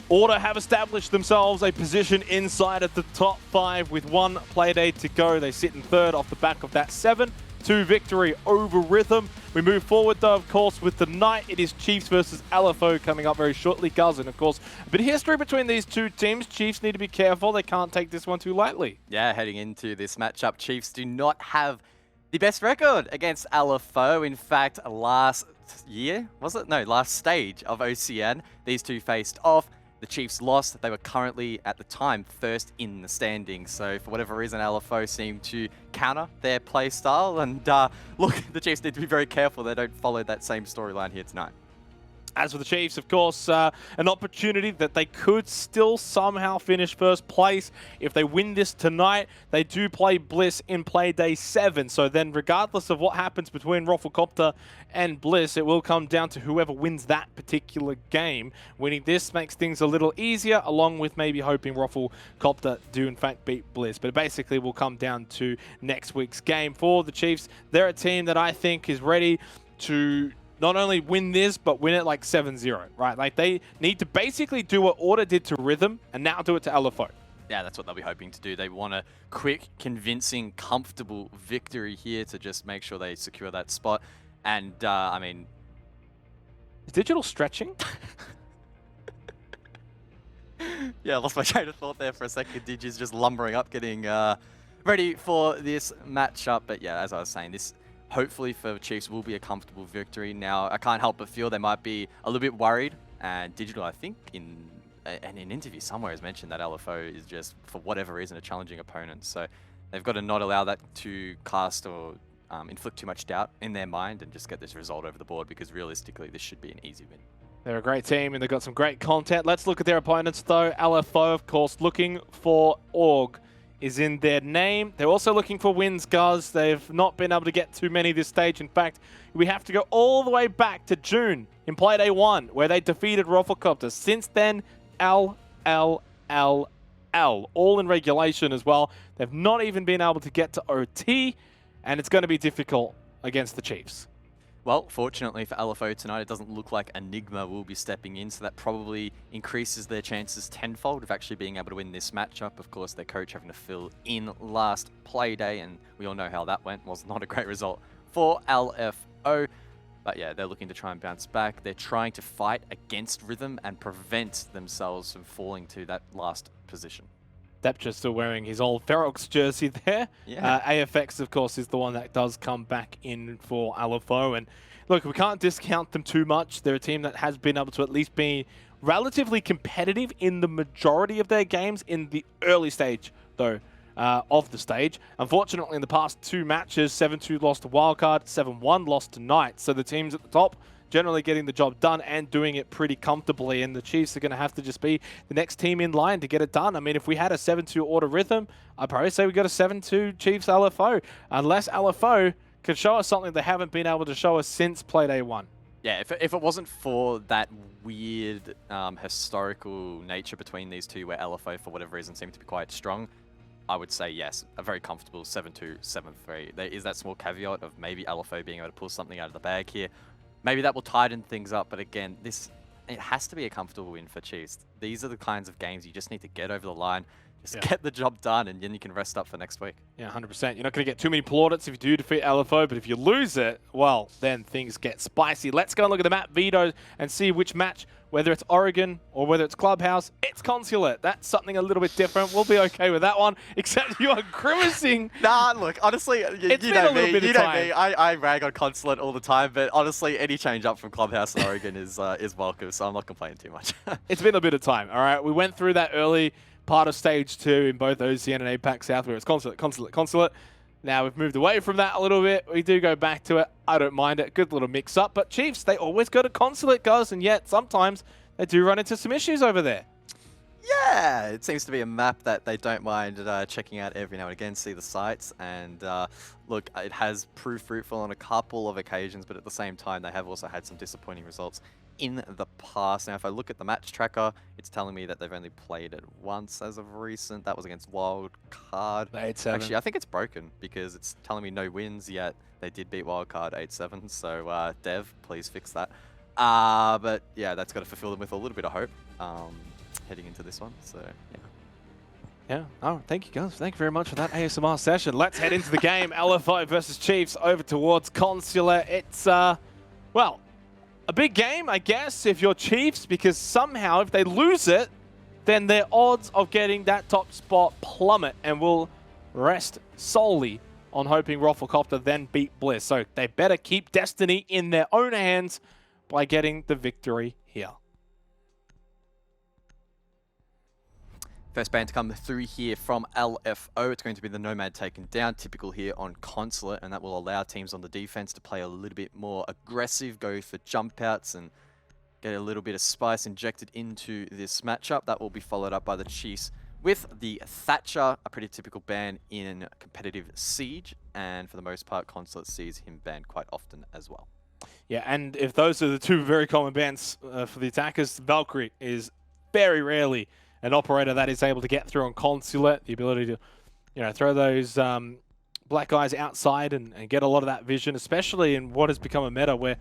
Order have established themselves a position inside of the top 5 with one Playday to go. They sit in third off the back of that 7-2 victory over Rhythm. We move forward though, of course, with the night. It is Chiefs versus LFO coming up very shortly. Guz, and of course, a bit of history between these two teams. Chiefs need to be careful. They can't take this one too lightly. Yeah, heading into this matchup, Chiefs do not have the best record against LFO. In fact, last year, was it? No, last stage of OCN, these two faced off. The Chiefs lost. They were currently, at the time, first in the standings. So for whatever reason, LFO seemed to counter their play style. And look, the Chiefs need to be very careful they don't follow that same storyline here tonight. As for the Chiefs, of course, an opportunity that they could still somehow finish first place. If they win this tonight, they do play Bliss in Playday 7. So then regardless of what happens between Rafflecopter and Bliss, it will come down to whoever wins that particular game. Winning this makes things a little easier, along with maybe hoping Rafflecopter do in fact beat Bliss. But it basically will come down to next week's game. For the Chiefs, they're a team that I think is ready to not only win this, but win it like 7-0, right? Like they need to basically do what Order did to Rhythm and now do it to LFO. Yeah, that's what they'll be hoping to do. They want a quick, convincing, comfortable victory here to just make sure they secure that spot. And, I mean... Is Digital stretching? Yeah, I lost my train of thought there for a second. Digi's just lumbering up, getting ready for this matchup. But yeah, as I was saying, this... hopefully for Chiefs will be a comfortable victory. Now, I can't help but feel they might be a little bit worried. And Digital, I think, in an interview somewhere has mentioned that LFO is just, for whatever reason, a challenging opponent. So they've got to not allow that to cast or inflict too much doubt in their mind and just get this result over the board, because realistically, this should be an easy win. They're a great team and they've got some great content. Let's look at their opponents though. LFO, of course, looking for Org is in their name. They're also looking for wins, guys. They've not been able to get too many this stage. In fact, we have to go all the way back to June in Playday 1, where they defeated Rafflecopter. Since then, all in regulation as well. They've not even been able to get to OT, and it's going to be difficult against the Chiefs. Well, fortunately for LFO tonight, it doesn't look like Enigma will be stepping in, so that probably increases their chances tenfold of actually being able to win this matchup. Of course, their coach having to fill in last Playday, and we all know how that went. Was not a great result for LFO. But yeah, they're looking to try and bounce back. They're trying to fight against Rhythm and prevent themselves from falling to that last position. Depcha still wearing his old Ferox jersey there. Yeah. AFX, of course, is the one that does come back in for LFO. And look, we can't discount them too much. They're a team that has been able to at least be relatively competitive in the majority of their games in the early stage, though, of the stage. Unfortunately, in the past 2 matches, 7-2 lost to Wildcard, 7-1 lost to Knight. So the teams at the top generally getting the job done and doing it pretty comfortably, and the Chiefs are going to have to just be the next team in line to get it done. I mean, if we had a 7-2 Order Rhythm, I'd probably say we got a 7-2 Chiefs LFO, unless LFO could show us something they haven't been able to show us since Playday 1. Yeah, if it wasn't for that weird historical nature between these two, where LFO, for whatever reason, seemed to be quite strong, I would say yes, a very comfortable 7-2, 7-3. There is that small caveat of maybe LFO being able to pull something out of the bag here. Maybe that will tighten things up, but again, it has to be a comfortable win for Chiefs. These are the kinds of games you just need to get over the line, just get the job done, and then you can rest up for next week. Yeah, 100%. You're not going to get too many plaudits if you do defeat LFO, but if you lose it, well, then things get spicy. Let's go and look at the map, Vito, and see which match, whether it's Oregon or whether it's Clubhouse, it's Consulate. That's something a little bit different. We'll be okay with that one, except you are grimacing. Nah, look, honestly, you know me. I rag on Consulate all the time, but honestly, any change up from Clubhouse and Oregon is welcome, so I'm not complaining too much. It's been a bit of time, all right? We went through that early part of Stage 2 in both OCN and APAC South, where it's Consulate. Now we've moved away from that a little bit. We do go back to it. I don't mind it. Good little mix-up. But Chiefs, they always go to Consulate, guys, and yet sometimes they do run into some issues over there. Yeah, it seems to be a map that they don't mind checking out every now and again, see the sights, and look, it has proved fruitful on a couple of occasions, but at the same time, they have also had some disappointing results in the past. Now, if I look at the match tracker, it's telling me that they've only played it once as of recent. That was against Wildcard. 8-7. Actually, I think it's broken because it's telling me no wins yet. They did beat Wildcard 8-7, so Dev, please fix that. But yeah, that's got to fulfill them with a little bit of hope. heading into this one. So yeah. Yeah. Oh, thank you guys. Thank you very much for that ASMR session. Let's head into the game. LFO versus Chiefs over towards Consulate. It's, well, a big game, I guess, if you're Chiefs, because somehow if they lose it, then their odds of getting that top spot plummet and will rest solely on hoping Rafflecopter then beat Bliss. So they better keep destiny in their own hands by getting the victory here. First ban to come through here from LFO. It's going to be the Nomad taken down, typical here on Consulate, and that will allow teams on the defense to play a little bit more aggressive, go for jump outs, and get a little bit of spice injected into this matchup. That will be followed up by the Chiefs with the Thatcher, a pretty typical ban in competitive Siege, and for the most part, Consulate sees him banned quite often as well. Yeah, and if those are the two very common bans for the attackers, Valkyrie is very rarely an operator that is able to get through on Consulate, the ability to, you know, throw those black eyes outside and get a lot of that vision, especially in what has become a meta where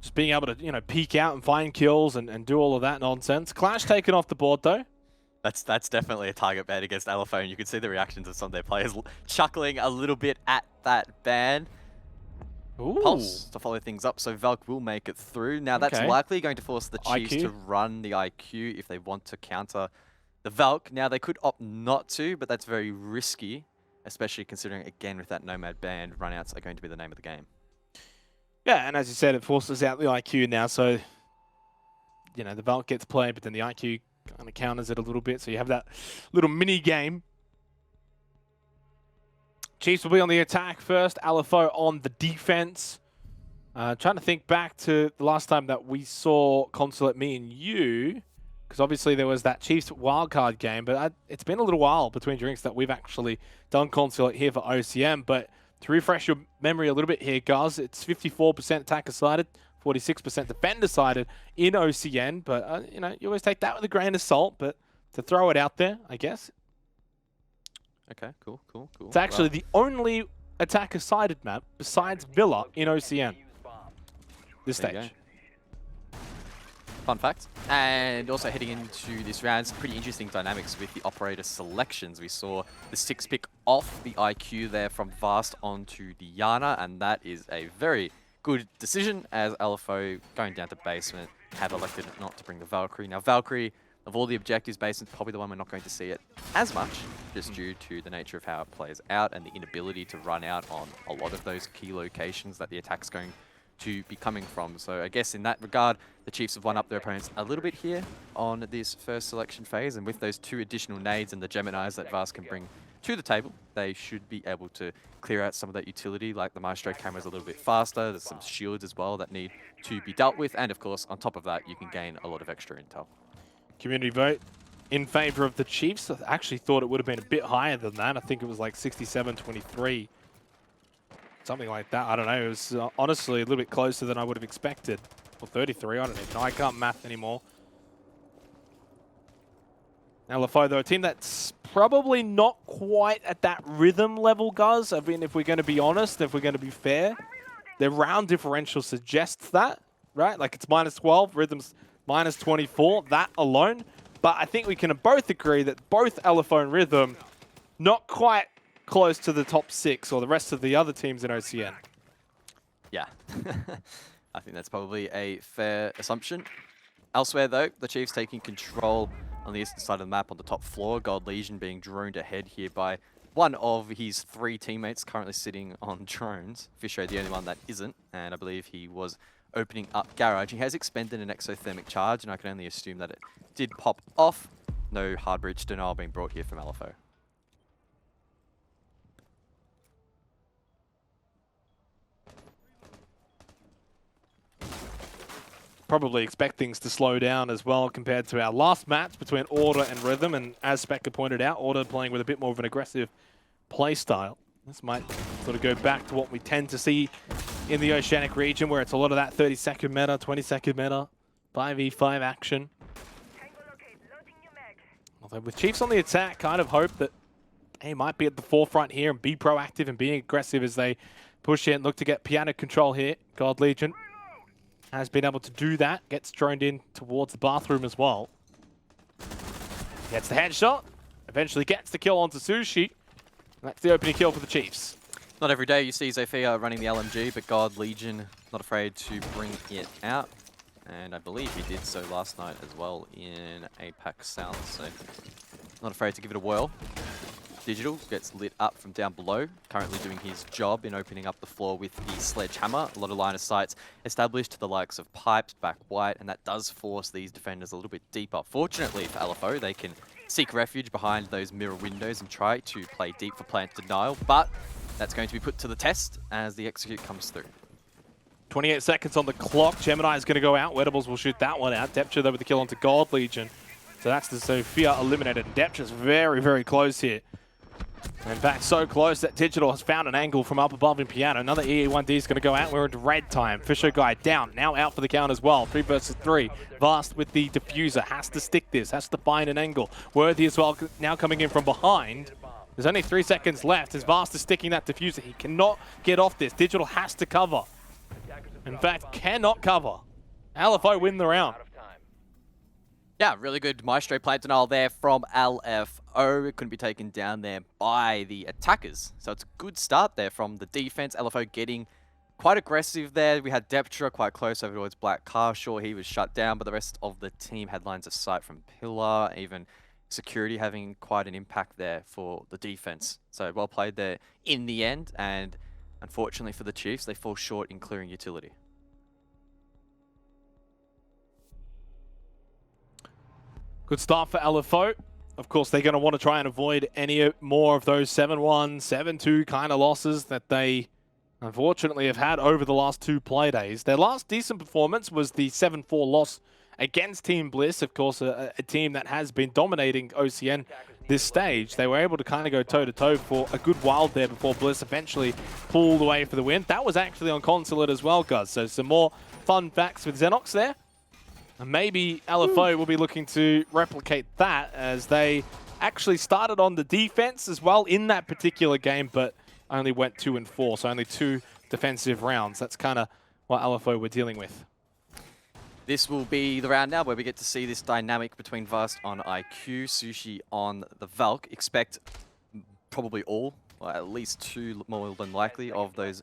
just being able to, you know, peek out and find kills and do all of that nonsense. Clash taken off the board though. That's definitely a target ban against LFO, and you can see the reactions of some of their players chuckling a little bit at that ban. Ooh. Pulse to follow things up, so Valk will make it through. Now that's likely going to force the Chiefs to run the IQ if they want to counter the Valk. Now they could opt not to, but that's very risky, especially considering, again, with that Nomad ban, runouts are going to be the name of the game. Yeah, and as you said, it forces out the IQ now, so, you know, the Valk gets played, but then the IQ kind of counters it a little bit, so you have that little mini game. Chiefs will be on the attack first, LFO on the defense. Trying to think back to the last time that we saw Consulate, me and you, because obviously there was that Chiefs wildcard game, but it's been a little while between drinks that we've actually done Consulate here for OCN. But to refresh your memory a little bit here, guys, it's 54% attacker sided, 46% defender sided in OCN. But, you know, you always take that with a grain of salt, but to throw it out there, I guess. Okay, cool. It's actually the only attacker-sided map besides Villa in OCN. This stage. Fun fact. And also heading into this round, some pretty interesting dynamics with the operator selections. We saw the 6-pick off the IQ there from Vast onto the Yana, and that is a very good decision as LFO, going down to basement, have elected not to bring the Valkyrie. Now Valkyrie, of all the objectives, basement's probably the one we're not going to see it as much, just due to the nature of how it plays out and the inability to run out on a lot of those key locations that the attack's going to be coming from. So I guess in that regard, the Chiefs have won up their opponents a little bit here on this first selection phase, and with those 2 additional nades and the Geminis that Vast can bring to the table, they should be able to clear out some of that utility, like the Maestro camera's a little bit faster, there's some shields as well that need to be dealt with, and of course, on top of that, you can gain a lot of extra intel. Community vote in favor of the Chiefs. I actually thought it would have been a bit higher than that. I think it was like 67-23. Something like that. I don't know. It was honestly a little bit closer than I would have expected. Or 33. I don't even know. I can't math anymore. LFO, though, a team that's probably not quite at that rhythm level, guys. I mean, if we're going to be honest, if we're going to be fair, their round differential suggests that, right? Like it's -12, rhythm's -24, that alone. But I think we can both agree that both LFO and Rhythm not quite close to the top 6 or the rest of the other teams in OCN. Yeah, I think that's probably a fair assumption. Elsewhere, though, the Chiefs taking control on the eastern side of the map on the top floor. Gold Legion being droned ahead here by one of his 3 teammates currently sitting on drones. Fisher, the only one that isn't, and I believe he was opening up Garage. He has expended an exothermic charge, and I can only assume that it did pop off. No hard breach denial being brought here from LFO. Probably expect things to slow down as well compared to our last match between Order and Rhythm. And as Specker pointed out, Order playing with a bit more of an aggressive play style. This might sort of go back to what we tend to see in the Oceanic region, where it's a lot of that 30-second meta, 20-second meta, 5v5 action. Although with Chiefs on the attack, kind of hope that they might be at the forefront here and be proactive and being aggressive as they push in, look to get piano control here. Gold Legion has been able to do that, gets droned in towards the bathroom as well. Gets the headshot. Eventually gets the kill onto Sushi. That's the opening kill for the Chiefs. Not every day you see Zofia running the LMG, but God Legion not afraid to bring it out. And I believe he did so last night as well in APAC South, so not afraid to give it a whirl. Digital gets lit up from down below, currently doing his job in opening up the floor with the sledgehammer. A lot of line of sights established to the likes of Pipes, back white, and that does force these defenders a little bit deeper. Fortunately for LFO, they can seek refuge behind those mirror windows and try to play deep for plant denial, but that's going to be put to the test as the execute comes through. 28 seconds on the clock. Gemini is going to go out. Wettables will shoot that one out. Depture though with the kill onto God Legion. So that's the Sophia eliminated. Depture's very, very close here. In fact, so close that Digital has found an angle from up above in Piano. Another EE1D is going to go out. We're into red time. Fisher guy down. Now out for the count as well. 3 versus 3. Vast with the diffuser. Has to stick this. Has to find an angle. Worthy as well now coming in from behind. There's only 3 seconds left as Vast is sticking that diffuser. He cannot get off this. Digital has to cover. In fact, cannot cover. LFO win the round. Yeah, really good Maestro plant denial there from LFO. It couldn't be taken down there by the attackers. So it's a good start there from the defense. LFO getting quite aggressive there. We had Deptra quite close over towards Black Carshaw. He was shut down, but the rest of the team had lines of sight from Pillar. Even security having quite an impact there for the defense. So well played there in the end. And unfortunately for the Chiefs, they fall short in clearing utility. Good start for LFO. Of course, they're going to want to try and avoid any more of those 7-1, 7-2 kind of losses that they unfortunately have had over the last 2 play days. Their last decent performance was the 7-4 loss against Team Bliss, of course, a team that has been dominating OCN this stage. They were able to kind of go toe-to-toe for a good while there before Bliss eventually pulled away for the win. That was actually on Consulate as well, guys. So some more fun facts with Xenox there. And maybe LFO will be looking to replicate that as they actually started on the defense as well in that particular game, but only went 2-4, so only 2 defensive rounds. That's kind of what LFO were dealing with. This will be the round now where we get to see this dynamic between Vast on IQ, Sushi on the Valk. Expect probably all, or at least 2 more than likely, of those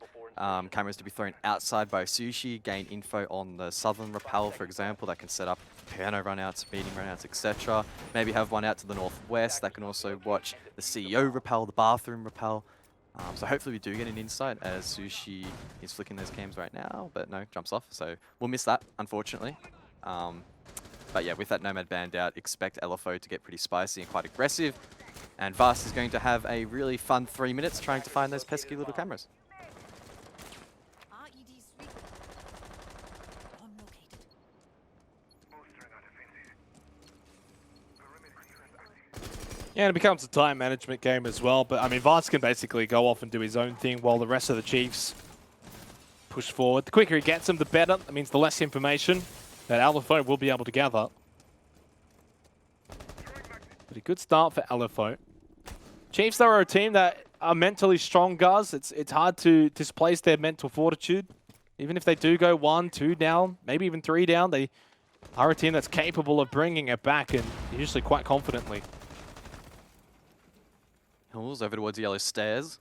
cameras to be thrown outside by Sushi, gain info on the southern rappel, for example, that can set up piano runouts, meeting runouts, etc. Maybe have one out to the northwest that can also watch the CEO rappel, the bathroom rappel. So hopefully we do get an insight as Sushi is flicking those cams right now, but no, jumps off. So we'll miss that, unfortunately. But yeah, with that Nomad band out, expect LFO to get pretty spicy and quite aggressive. And Vast is going to have a really fun 3 minutes trying to find those pesky little cameras. Yeah, and it becomes a time management game as well. But, I mean, Vast can basically go off and do his own thing while the rest of the Chiefs push forward. The quicker he gets them, the better. That means the less information that LFO will be able to gather. But a good start for LFO. Chiefs, though, are a team that are mentally strong, guys. It's hard to displace their mental fortitude. Even if they do go 1, 2 down, maybe even 3 down, they are a team that's capable of bringing it back, and usually quite confidently. Hills over towards Yellow Stairs.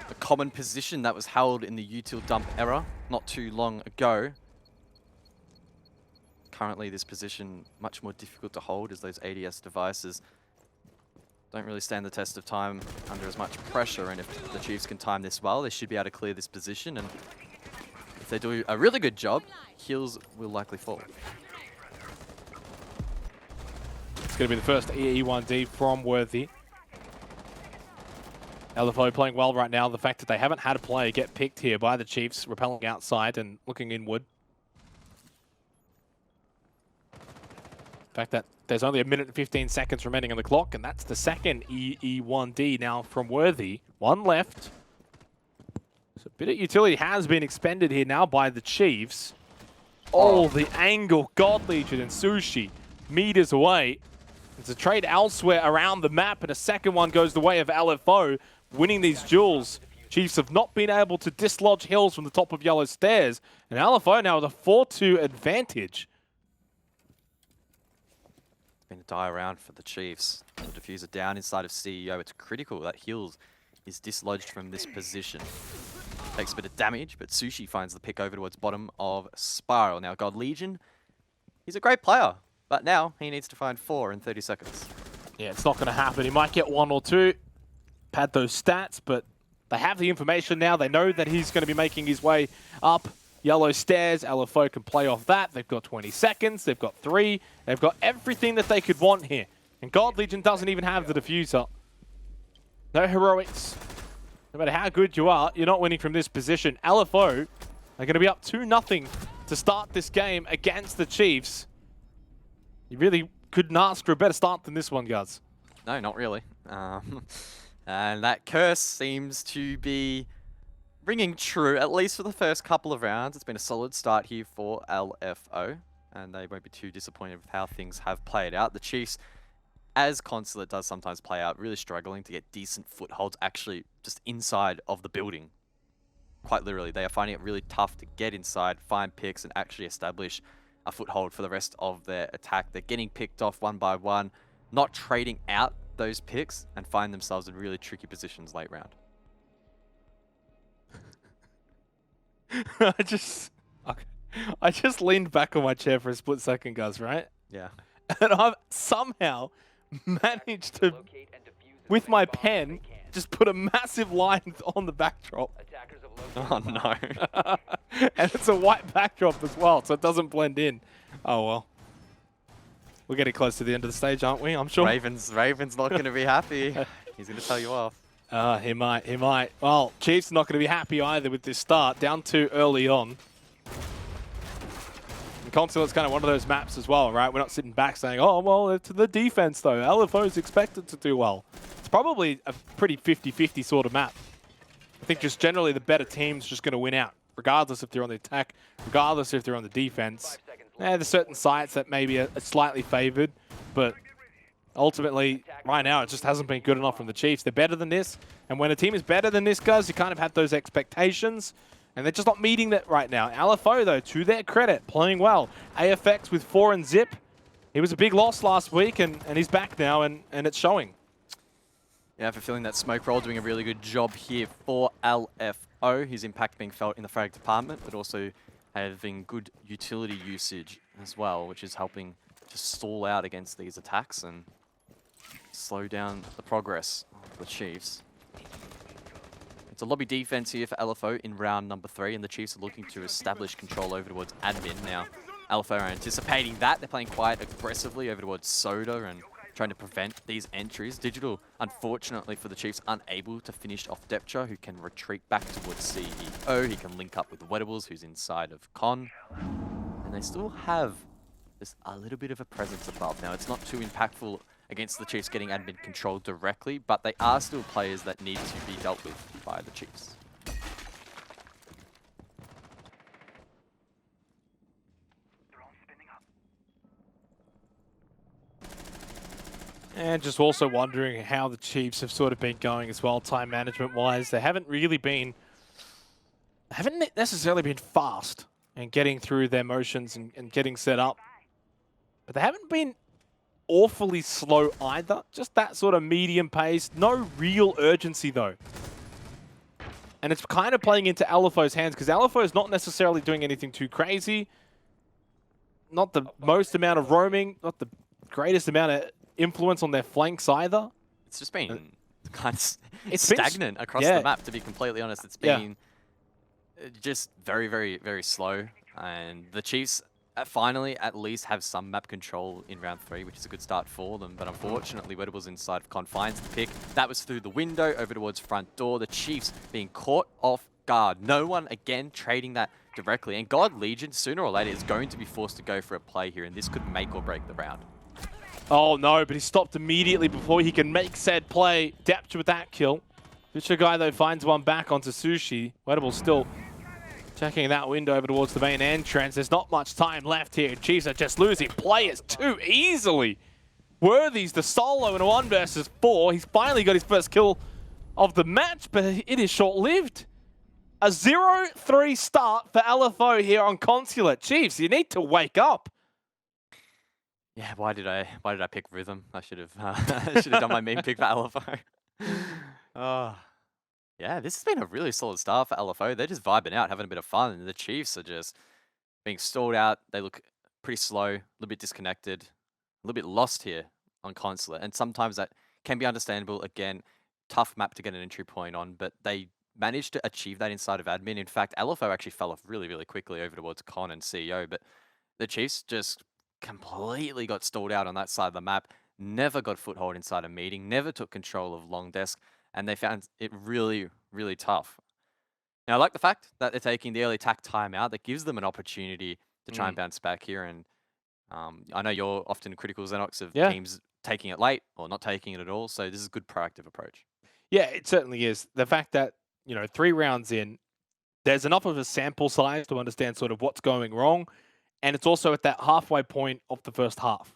A common position that was held in the util dump era not too long ago. Currently this position much more difficult to hold as those ADS devices don't really stand the test of time under as much pressure, and if the Chiefs can time this well, they should be able to clear this position, and if they do a really good job, Hills will likely fall. It's going to be the first EE1D from Worthy. LFO playing well right now. The fact that they haven't had a player get picked here by the Chiefs, repelling outside and looking inward. The fact that there's only 1 minute and 15 seconds remaining on the clock, and that's the second EE1D now from Worthy. 1 left. So a bit of utility has been expended here now by the Chiefs. Oh, the angle. God Legion and Sushi meters away. There's a trade elsewhere around the map, and a second one goes the way of LFO. Winning these duels, Chiefs have not been able to dislodge Hills from the top of Yellow Stairs, and LFO now with a 4-2 advantage. It's been a die round for the Chiefs. The diffuser down inside of CEO. It's critical that Heals is dislodged from this position. Takes a bit of damage, but Sushi finds the pick over towards bottom of Spiral. Now, God Legion, he's a great player, but now he needs to find 4 in 30 seconds. Yeah, it's not going to happen. He might get 1 or 2, pad those stats, but they have the information now. They know that he's going to be making his way up yellow stairs. LFO can play off that. They've got 20 seconds. They've got 3. They've got everything that they could want here. And God Legion doesn't even have the diffuser. No heroics. No matter how good you are, you're not winning from this position. LFO are going to be up 2-0 to start this game against the Chiefs. You really couldn't ask for a better start than this one, guys. No, not really. And that curse seems to be ringing true, at least for the first couple of rounds. It's been a solid start here for LFO, and they won't be too disappointed with how things have played out. The Chiefs, as Consulate does sometimes play out, really struggling to get decent footholds actually just inside of the building. Quite literally, they are finding it really tough to get inside, find picks, and actually establish a foothold for the rest of their attack. They're getting picked off one by one, not trading out those picks, and find themselves in really tricky positions late round. I just leaned back on my chair for a split second, guys, right? Yeah. And I've somehow managed to, with my pen, just put a massive line on the backdrop. Oh no. And it's a white backdrop as well, so it doesn't blend in. Oh well. We're getting close to the end of the stage, aren't we? I'm sure. Raven's not going to be happy. He's going to tell you off. He might. Well, Chiefs not going to be happy either with this start. Down 2 early on. And Consulate's kind of one of those maps as well, right? We're not sitting back saying, oh, well, it's the defense, though. LFO is expected to do well. It's probably a pretty 50-50 sort of map. I think just generally the better team's just going to win out, regardless if they're on the attack, regardless if they're on the defense. There's certain sites that maybe are slightly favored, but ultimately, right now, it just hasn't been good enough from the Chiefs. They're better than this, and when a team is better than this, guys, you kind of have those expectations, and they're just not meeting that right now. LFO, though, to their credit, playing well. AFX with 4 and zip. He was a big loss last week, and he's back now, and it's showing. Yeah, I have a feeling that Smoke Roll doing a really good job here for LFO. His impact being felt in the frag department, but also having good utility usage as well, which is helping to stall out against these attacks and slow down the progress of the Chiefs. It's a lobby defense here for LFO in round number 3, and the Chiefs are looking to establish control over towards admin. Now, LFO are anticipating that. They're playing quite aggressively over towards Soda and trying to prevent these entries. Digital, unfortunately for the Chiefs, unable to finish off Deptra, who can retreat back towards CEO. He can link up with the Wettables, who's inside of Con. And they still have just a little bit of a presence above. Now, it's not too impactful against the Chiefs getting admin control directly, but they are still players that need to be dealt with by the Chiefs. And just also wondering how the Chiefs have sort of been going as well, time management-wise. They haven't necessarily been fast in getting through their motions and getting set up. But they haven't been awfully slow either. Just that sort of medium pace. No real urgency, though. And it's kind of playing into LFO's hands, because LFO is not necessarily doing anything too crazy. Not the most amount of roaming, not the greatest amount of influence on their flanks either. It's just been kind of stagnant across the map, to be completely honest. It's been just very, very, very slow. And the Chiefs finally at least have some map control in round 3, which is a good start for them. But unfortunately, Wettables inside of Con finds the pick. That was through the window over towards front door. The Chiefs being caught off guard. No one, again, trading that directly. And God Legion, sooner or later, is going to be forced to go for a play here. And this could make or break the round. Oh no, but he stopped immediately before he can make said play. Depth with that kill. Fisher guy, though, finds one back onto Sushi. Wettables still checking that window over towards the main entrance. There's not much time left here. Chiefs are just losing players too easily. Worthy's the solo in a 1 versus 4. He's finally got his first kill of the match, but it is short-lived. A 0-3 start for LFO here on Consulate. Chiefs, you need to wake up. Yeah, why did I pick Rhythm? I should have done my main pick for LFO. Oh, yeah, this has been a really solid start for LFO. They're just vibing out, having a bit of fun, and the Chiefs are just being stalled out. They look pretty slow, a little bit disconnected, a little bit lost here on Consulate, and sometimes that can be understandable. Again, tough map to get an entry point on, but they managed to achieve that inside of admin. In fact, LFO actually fell off really, really quickly over towards Con and CEO, but the Chiefs just completely got stalled out on that side of the map, never got foothold inside a meeting, never took control of long desk, and they found it really, really tough. Now, I like the fact that they're taking the early attack timeout. That gives them an opportunity to try and bounce back here. And I know you're often critical, Xenox, of Yeah. teams taking it late or not taking it at all. So this is a good proactive approach. Yeah, it certainly is. The fact that, 3 rounds in, there's enough of a sample size to understand sort of what's going wrong. And it's also at that halfway point of the first half.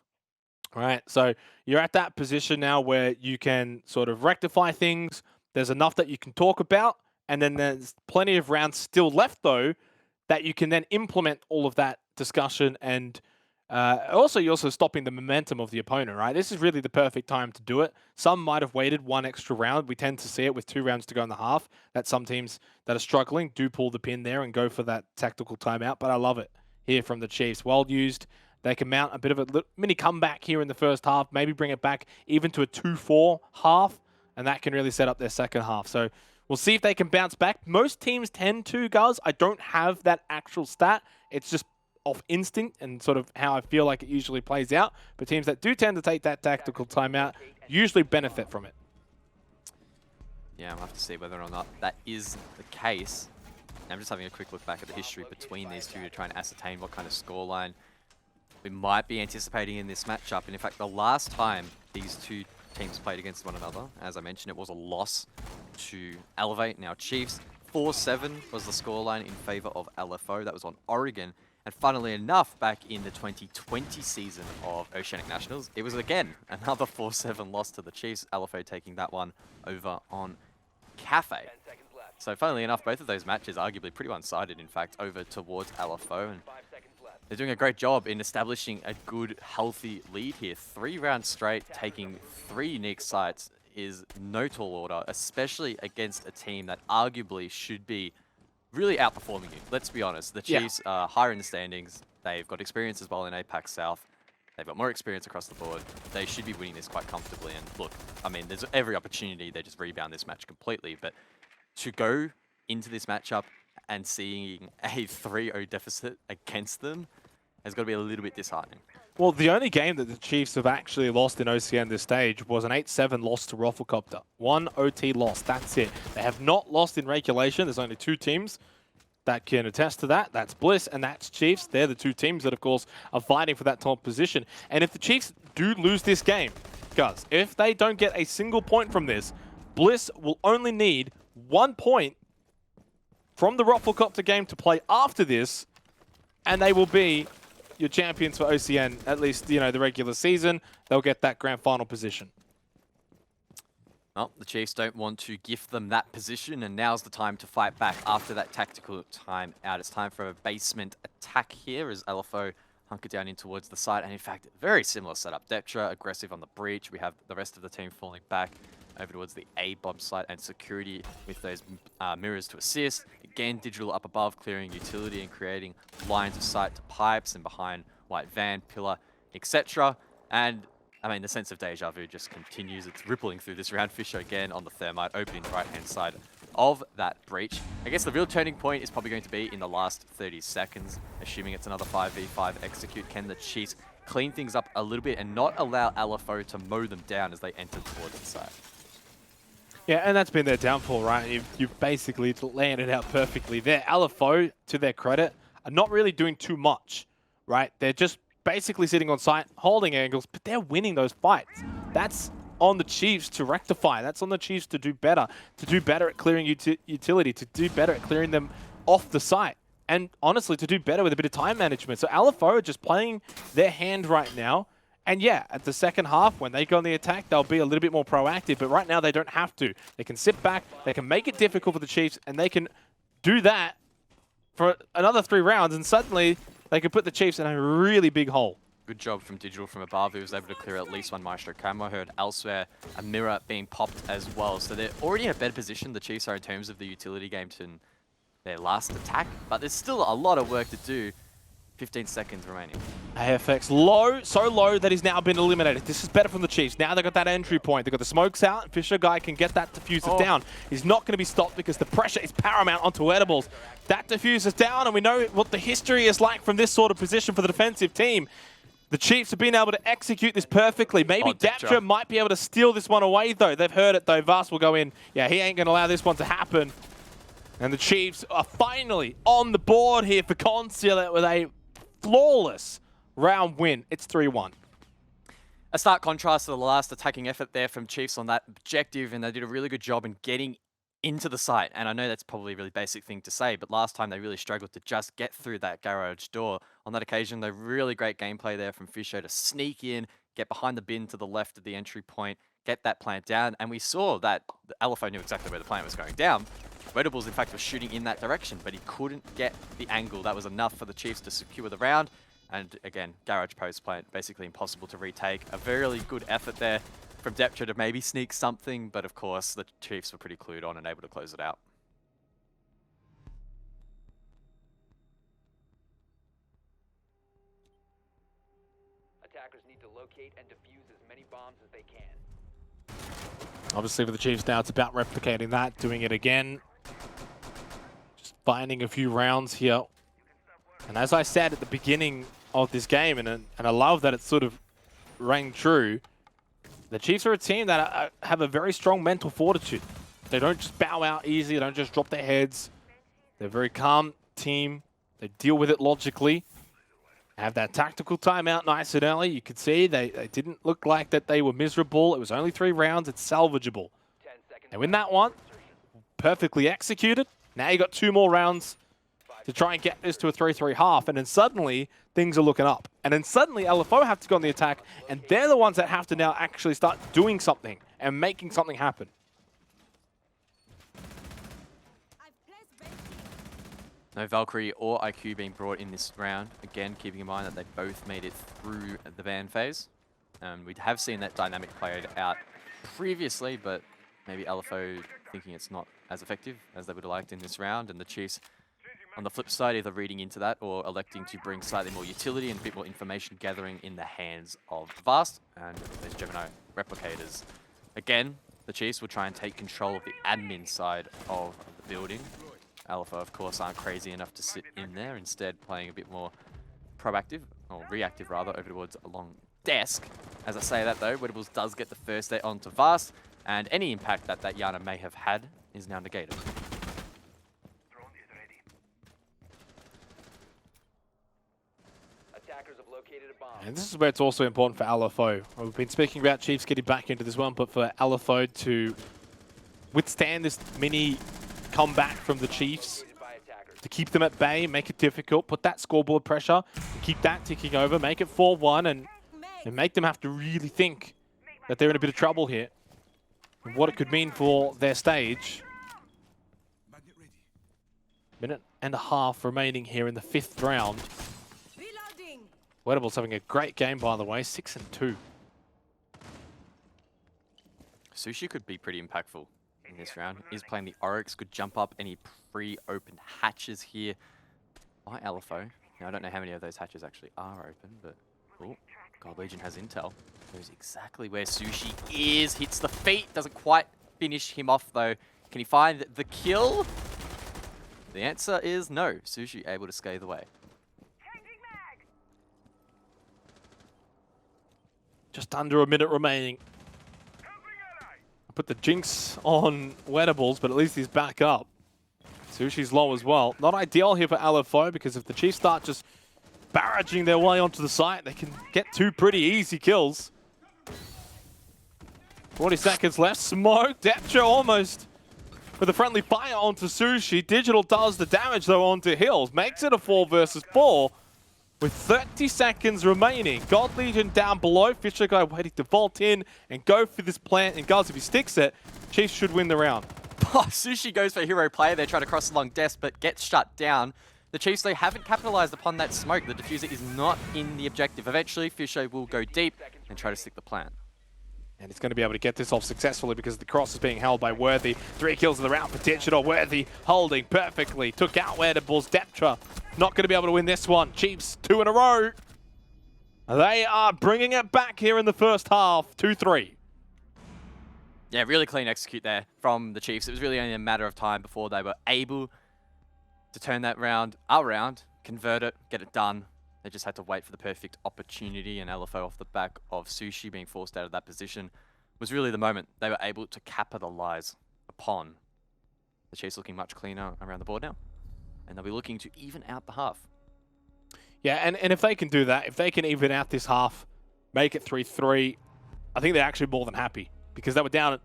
All right. So you're at that position now where you can sort of rectify things. There's enough that you can talk about. And then there's plenty of rounds still left, though, that you can then implement all of that discussion. And also, you're also stopping the momentum of the opponent, right? This is really the perfect time to do it. Some might have waited one extra round. We tend to see it with 2 rounds to go in the half, that some teams that are struggling do pull the pin there and go for that tactical timeout. But I love it here from the Chiefs. Well used. They can mount a bit of a mini comeback here in the first half, maybe bring it back even to a 2-4 half, and that can really set up their second half. So we'll see if they can bounce back. Most teams tend to, guys. I don't have that actual stat. It's just off instinct and sort of how I feel like it usually plays out. But teams that do tend to take that tactical timeout usually benefit from it. Yeah, we'll have to see whether or not that is the case. I'm just having a quick look back at the history between these two to try and ascertain what kind of scoreline we might be anticipating in this matchup. And in fact, the last time these two teams played against one another, as I mentioned, it was a loss to Elevate, now Chiefs. 4-7 was the scoreline in favor of LFO. That was on Oregon. And funnily enough, back in the 2020 season of Oceanic Nationals, it was again another 4-7 loss to the Chiefs. LFO taking that one over on Cafe. So funnily enough, both of those matches arguably pretty one-sided, in fact, over towards LFO. And they're doing a great job in establishing a good, healthy lead here. 3 rounds straight, taking 3 unique sites is no tall order, especially against a team that arguably should be really outperforming you. Let's be honest. The Chiefs are higher in the standings. They've got experience as well in APAC South. They've got more experience across the board. They should be winning this quite comfortably. And look, I mean, there's every opportunity they just rebound this match completely. But to go into this matchup and seeing a 3-0 deficit against them has got to be a little bit disheartening. Well, the only game that the Chiefs have actually lost in OCN this stage was an 8-7 loss to Rafflecopter. 1 OT loss, that's it. They have not lost in regulation. There's only 2 teams that can attest to that. That's Bliss and that's Chiefs. They're the 2 teams that, of course, are fighting for that top position. And if the Chiefs do lose this game, guys, if they don't get a single point from this, Bliss will only need 1 point from the Rafflecopter game to play after this, and they will be your champions for OCN, at least, the regular season. They'll get that grand final position. Well, the Chiefs don't want to gift them that position, and now's the time to fight back after that tactical time out. It's time for a basement attack here as LFO hunker down in towards the side. And in fact, very similar setup. Deptra aggressive on the breach. We have the rest of the team falling back over towards the A bomb site, and security with those mirrors to assist. Again, digital up above, clearing utility and creating lines of sight to pipes and behind white van, pillar, etc. And I mean, the sense of deja vu just continues. It's rippling through this round. Fisher again on the thermite, opening the right-hand side of that breach. I guess the real turning point is probably going to be in the last 30 seconds, assuming it's another 5v5 execute. Can the Chiefs clean things up a little bit and not allow LFO to mow them down as they enter towards the side? Yeah, and that's been their downfall, right? You've basically landed out perfectly there. LFO, to their credit, are not really doing too much, right? They're just basically sitting on site, holding angles, but they're winning those fights. That's on the Chiefs to rectify. That's on the Chiefs to do better at clearing utility, to do better at clearing them off the site, and honestly, to do better with a bit of time management. So LFO are just playing their hand right now. And yeah, at the second half, when they go on the attack, they'll be a little bit more proactive. But right now, they don't have to. They can sit back, they can make it difficult for the Chiefs, and they can do that for another 3 rounds, and suddenly they can put the Chiefs in a really big hole. Good job from Digital from above, who was able to clear at least one Maestro Camo. Heard elsewhere a mirror being popped as well. So they're already in a better position, the Chiefs are, in terms of the utility game to their last attack. But there's still a lot of work to do. 15 seconds remaining. AFX low, so low that he's now been eliminated. This is better from the Chiefs. Now they've got that entry point. They've got the smokes out, and Fisher Guy can get that diffuser down. He's not going to be stopped because the pressure is paramount onto Edibles. That diffuser's down, and we know what the history is like from this sort of position for the defensive team. The Chiefs have been able to execute this perfectly. Maybe Daptra might be able to steal this one away, though. They've heard it, though. Vast will go in. Yeah, he ain't going to allow this one to happen. And the Chiefs are finally on the board here for Consulate with a flawless round win. It's 3-1. A stark contrast to the last attacking effort there from Chiefs on that objective, and they did a really good job in getting into the site. And I know that's probably a really basic thing to say, but last time they really struggled to just get through that garage door. On that occasion, though, really great gameplay there from Fisher to sneak in, get behind the bin to the left of the entry point, get that plant down. And we saw that the LFO knew exactly where the plant was going down. Wedables, in fact, was shooting in that direction, but he couldn't get the angle. That was enough for the Chiefs to secure the round. And again, garage post plant, basically impossible to retake. A very good effort there from Deptra to maybe sneak something, but of course, the Chiefs were pretty clued on and able to close it out. Attackers need to locate and defuse as many bombs as they can. Obviously, for the Chiefs now, it's about replicating that, doing it again. Just finding a few rounds here. And as I said at the beginning of this game, and I love that it sort of rang true, the Chiefs are a team that have a very strong mental fortitude. They don't just bow out easy. They don't just drop their heads. They're a very calm team. They deal with it logically. Have that tactical timeout nice and early. You could see they didn't look like that they were miserable. It was only 3 rounds. It's salvageable. They win that one. Perfectly executed. Now you got 2 more rounds to try and get this to a 3-3 half. And then suddenly, things are looking up. And then suddenly, LFO have to go on the attack. And they're the ones that have to now actually start doing something and making something happen. No Valkyrie or IQ being brought in this round. Again, keeping in mind that they both made it through the ban phase. We have seen that dynamic played out previously, but maybe LFO thinking it's not as effective as they would have liked in this round. And the Chiefs, on the flip side, either reading into that or electing to bring slightly more utility and a bit more information gathering in the hands of Vast and these Gemini replicators. Again, the Chiefs will try and take control of the admin side of the building. LFO, of course, aren't crazy enough to sit in there, instead playing a bit more proactive, or reactive rather, over towards a long desk. As I say that though, Wedables does get the first hit onto Vast, and any impact that Yana may have had is now negated. Attackers have located a bomb. And this is where it's also important for LFO. We've been speaking about Chiefs getting back into this one, but for LFO to withstand this mini comeback from the Chiefs, to keep them at bay, make it difficult, put that scoreboard pressure, keep that ticking over, make it 4-1, and make them have to really think that they're in a bit of trouble here and what it could mean for their stage. Minute and a half remaining here in the 5th round. Wedables having a great game, by the way, 6-2. Sushi could be pretty impactful in this round. Is playing the Oryx, could jump up any pre-opened hatches here by LFO. Now, I don't know how many of those hatches actually are open, but oh, God Legion has intel. Knows exactly where Sushi is. Hits the feet, doesn't quite finish him off though. Can he find the kill? The answer is no. Sushi able to scathe away. Just under a minute remaining. Put the jinx on Wedables, but at least he's back up. Sushi's low as well. Not ideal here for LFO, because if the Chiefs start just barraging their way onto the site, they can get 2 pretty easy kills. 40 seconds left. Smoke. Deptra almost with a friendly fire onto Sushi. Digital does the damage, though, onto Hills. Makes it a 4 versus 4. With 30 seconds remaining, God Legion down below. Fisher Guy waiting to vault in and go for this plant. And guys, if he sticks it, Chiefs should win the round. Oh, Sushi goes for hero play. They're trying to cross along desk, but gets shut down. The Chiefs, they haven't capitalized upon that smoke. The diffuser is not in the objective. Eventually, Fisho will go deep and try to stick the plant. And he's going to be able to get this off successfully because the cross is being held by Worthy. 3 kills of the round for Digital. Worthy holding perfectly. Took out Weardables. Deptra not going to be able to win this one. Chiefs 2 in a row. They are bringing it back here in the first half. 2-3. Yeah, really clean execute there from the Chiefs. It was really only a matter of time before they were able to turn that round around, convert it, get it done. They just had to wait for the perfect opportunity, and LFO off the back of Sushi being forced out of that position was really the moment they were able to capitalize upon. The Chiefs looking much cleaner around the board now, and they'll be looking to even out the half. Yeah, and if they can do that, if they can even out this half, make it 3-3, I think they're actually more than happy because they were down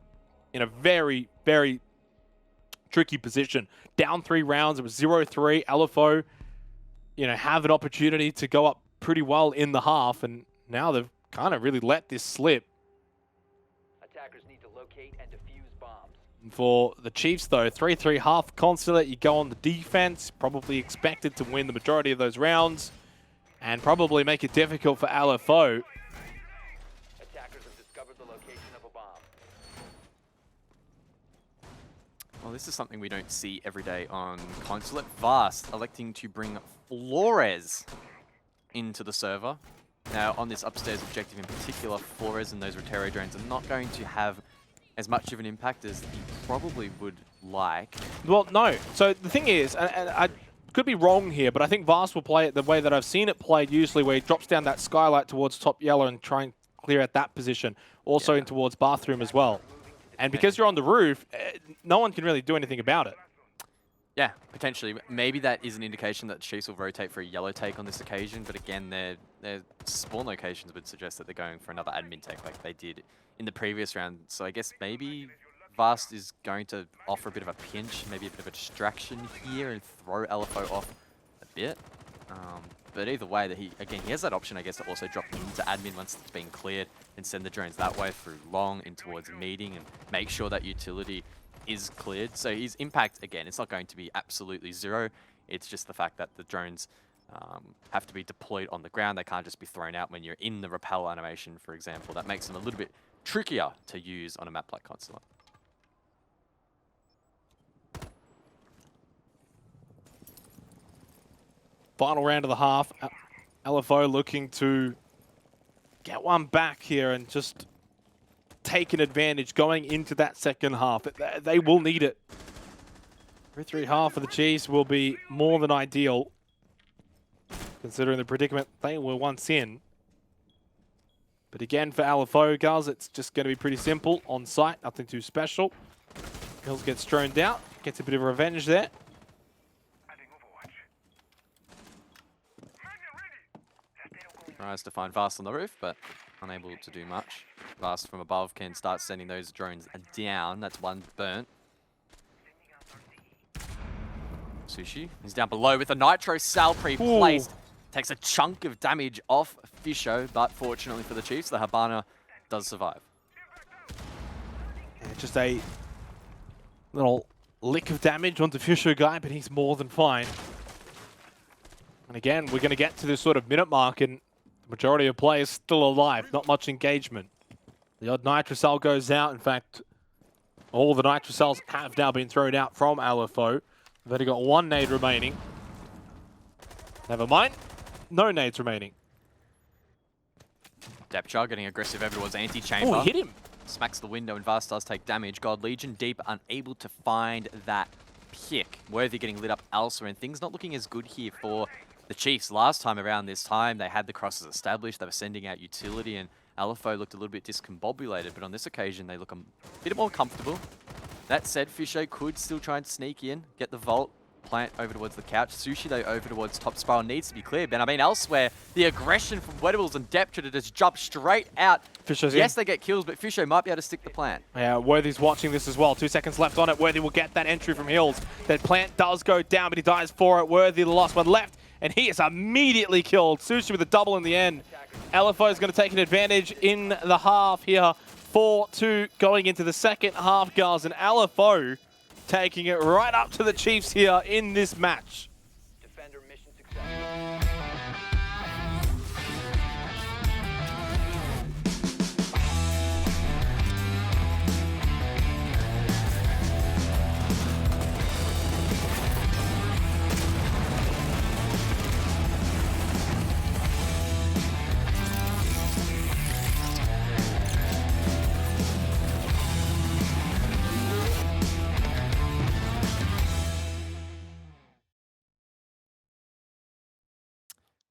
in a very, very tricky position. Down 3 rounds, it was 0-3. LFO, you know, have an opportunity to go up pretty well in the half, and now they've kind of really let this slip. Attackers need to locate and defuse bombs. For the Chiefs, though, 3-3 half consulate, you go on the defense, probably expected to win the majority of those rounds, and probably make it difficult for LFO. Attackers have discovered the location of a bomb. Well, this is something we don't see every day on Consulate. Vast electing to bring Flores into the server. Now, on this upstairs objective in particular, Flores and those Rotero drones are not going to have as much of an impact as you probably would like. Well, no. So the thing is, and I could be wrong here, but I think Vast will play it the way that I've seen it played usually, where he drops down that skylight towards top yellow and try and clear at that position. Also in towards bathroom as well. And because you're on the roof, no one can really do anything about it. Yeah, potentially. Maybe that is an indication that the Chiefs will rotate for a yellow take on this occasion, but again, their spawn locations would suggest that they're going for another admin take like they did in the previous round. So I guess maybe Vast is going to offer a bit of a pinch, maybe a bit of a distraction here and throw LFO off a bit. But either way, that he has that option, I guess, to also drop into admin once it's been cleared and send the drones that way through long in towards meeting and make sure that utility is cleared. So his impact, again, it's not going to be absolutely zero. It's just the fact that the drones have to be deployed on the ground. They can't just be thrown out when you're in the rappel animation, for example. That makes them a little bit trickier to use on a map like Consulate. Final round of the half. LFO looking to get one back here and just take an advantage going into that second half. They will need it. 3-3 half for the Chiefs will be more than ideal, considering the predicament they were once in. But again, for LFO, guys, it's just going to be pretty simple. On site, nothing too special. Hills gets droned out, gets a bit of revenge there. Tries to find Vast on the roof, but unable to do much. Vast from above can start sending those drones down. That's one burnt. Sushi is down below with a Nitro Cell pre-placed. Takes a chunk of damage off Fisho, but fortunately for the Chiefs, the Habana does survive. Yeah, just a little lick of damage onto Fisho guy, but he's more than fine. And again, we're going to get to this sort of minute mark, and the majority of players still alive. Not much engagement. The odd Nitrocell goes out. In fact, all the Nitrocells have now been thrown out from LFO. They've only got 1 nade remaining. Never mind. No nades remaining. Depchar getting aggressive over towards anti-chamber. Oh, he hit him. Smacks the window and Vast does take damage. God Legion deep, unable to find that pick. Worthy getting lit up elsewhere, and things not looking as good here for the Chiefs. Last time around this time, they had the crosses established. They were sending out utility, and LFO looked a little bit discombobulated, but on this occasion, they look a bit more comfortable. That said, Fisho could still try and sneak in, get the vault, plant over towards the couch. Sushi, though, over towards top spiral needs to be cleared. And I mean, elsewhere, the aggression from Wedables and Deptra to just jump straight out. Fisho's yes, in. they get kills, but Fisho might be able to stick the plant. Yeah, Worthy's watching this as well. 2 seconds left on it. Worthy will get that entry from Hills. That plant does go down, but he dies for it. Worthy, the last one left, and he is immediately killed. Sushi with a double in the end. LFO is going to take an advantage in the half here. 4-2 going into the second half, guys, and LFO taking it right up to the Chiefs here in this match. Defender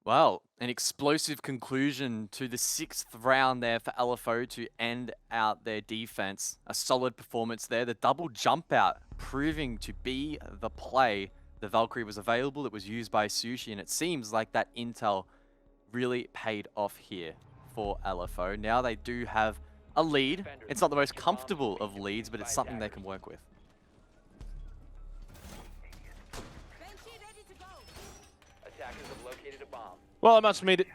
Well, an explosive conclusion to the 6th round there for LFO to end out their defense. A solid performance there. The double jump out proving to be the play. The Valkyrie was available. It was used by Sushi, and it seems like that intel really paid off here for LFO. Now they do have a lead. It's not the most comfortable of leads, but it's something they can work with. Attackers have located a bomb. Well, a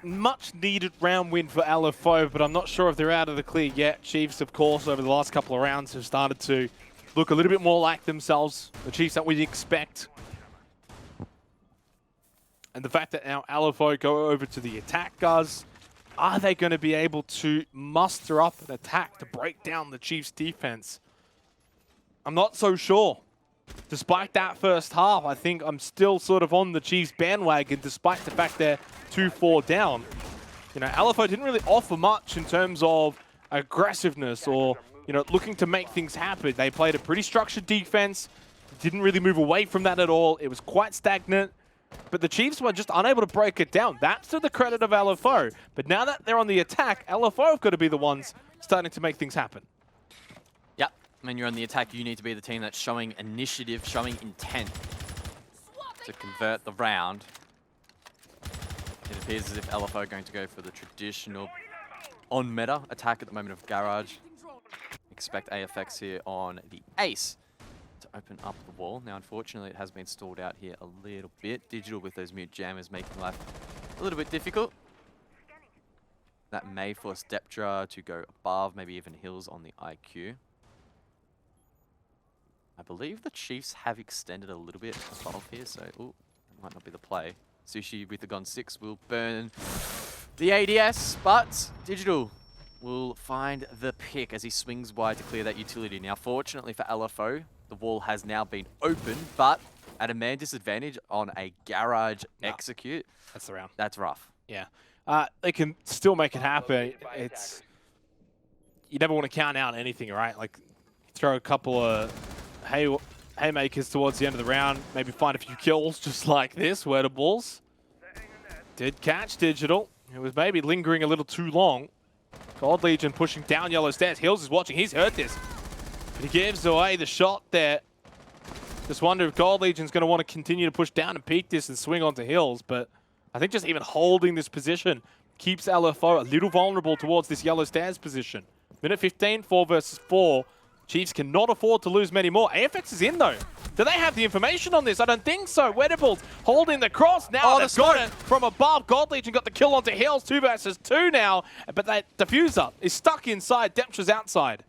much needed round win for LFO, but I'm not sure if they're out of the clear yet. Chiefs, of course, over the last couple of rounds have started to look a little bit more like themselves. The Chiefs that we expect. And the fact that now LFO go over to the attack guys, are they going to be able to muster up an attack to break down the Chiefs' defense? I'm not so sure. Despite that first half, I think I'm still sort of on the Chiefs bandwagon, despite the fact they're 2-4 down. You know, LFO didn't really offer much in terms of aggressiveness or, you know, looking to make things happen. They played a pretty structured defense, didn't really move away from that at all. It was quite stagnant. But the Chiefs were just unable to break it down. That's to the credit of LFO. But now that they're on the attack, LFO have got to be the ones starting to make things happen. Yep. When you're on the attack, you need to be the team that's showing initiative, showing intent to convert the round. It appears as if LFO are going to go for the traditional on-meta attack at the moment of Garage. Expect AFX here on the ace to open up the wall. Now, unfortunately, it has been stalled out here a little bit. Digital with those mute jammers making life a little bit difficult. That may force Deptra to go above, maybe even Hills on the IQ. I believe the Chiefs have extended a little bit above here, so ooh, that might not be the play. Sushi with the Gon 6 will burn the ADS, but Digital will find the pick as he swings wide to clear that utility. Now, fortunately for LFO, the wall has now been opened, but at a man disadvantage on a Garage execute. That's the round. That's rough. Yeah. They can still make it happen. It's, you never want to count out anything, right? Like, throw a couple of haymakers towards the end of the round, maybe find a few kills just like this. Weatables did catch Digital. It was maybe lingering a little too long. Gold Legion pushing down yellow stairs. Hills is watching. He's heard this. But he gives away the shot there. Just wonder if Gold Legion's going to want to continue to push down and peek this and swing onto Hills. But I think just even holding this position keeps LFO a little vulnerable towards this yellow stairs position. Minute 15, 4 versus 4. Chiefs cannot afford to lose many more. AFX is in, though. Do they have the information on this? I don't think so. Weatables holding the cross. Now they've got it from above. Gold Legion got the kill onto Hills. 2 versus 2 now. But that diffuser is stuck inside. Deptra's outside.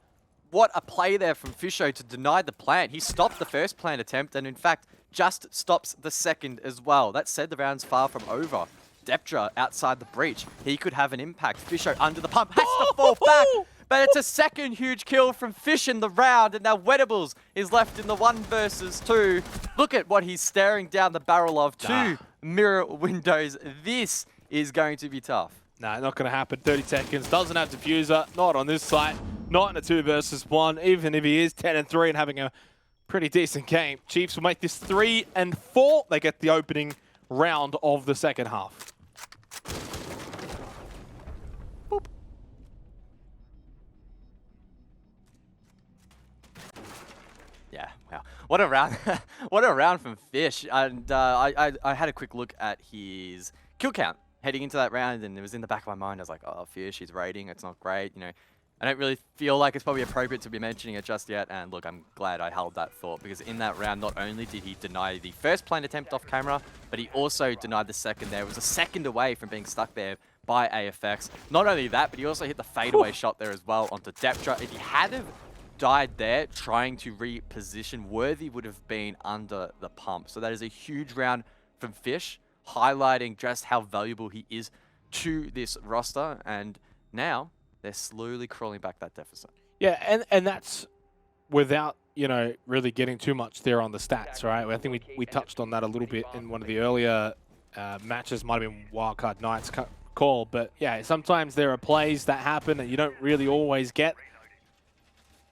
What a play there from Fisho to deny the plant. He stopped the first plant attempt and, in fact, just stops the second as well. That said, the round's far from over. Deptra outside the breach. He could have an impact. Fisho under the pump has to fall back. But it's a second huge kill from Fish in the round, and now Weatables is left in the 1 versus 2. Look at what he's staring down the barrel of. 2 mirror windows. This is going to be tough. Nah, not going to happen. 30 seconds. Doesn't have diffuser. Not on this site. Not in a 2 versus 1. Even if he is 10-3 and having a pretty decent game. Chiefs will make this 3-4. They get the opening round of the second half. Boop. Yeah, wow. What a round. What a round from Fish. And I had a quick look at his kill count heading into that round, and it was in the back of my mind. I was like, oh, Fish, his rating, it's not great. You know, I don't really feel like it's probably appropriate to be mentioning it just yet. And look, I'm glad I held that thought, because in that round, not only did he deny the first plant attempt off camera, but he also denied the second there. It was a second away from being stuck there by AFX. Not only that, but he also hit the fadeaway shot there as well onto Deptra. If he had have died there trying to reposition, Worthy would have been under the pump. So that is a huge round from Fish, highlighting just how valuable he is to this roster. And now they're slowly crawling back that deficit. Yeah, and that's without, you know, really getting too much there on the stats, right? I think we touched on that a little bit in one of the earlier matches. Might have been Wildcard Night's call. But yeah, sometimes there are plays that happen that you don't really always get.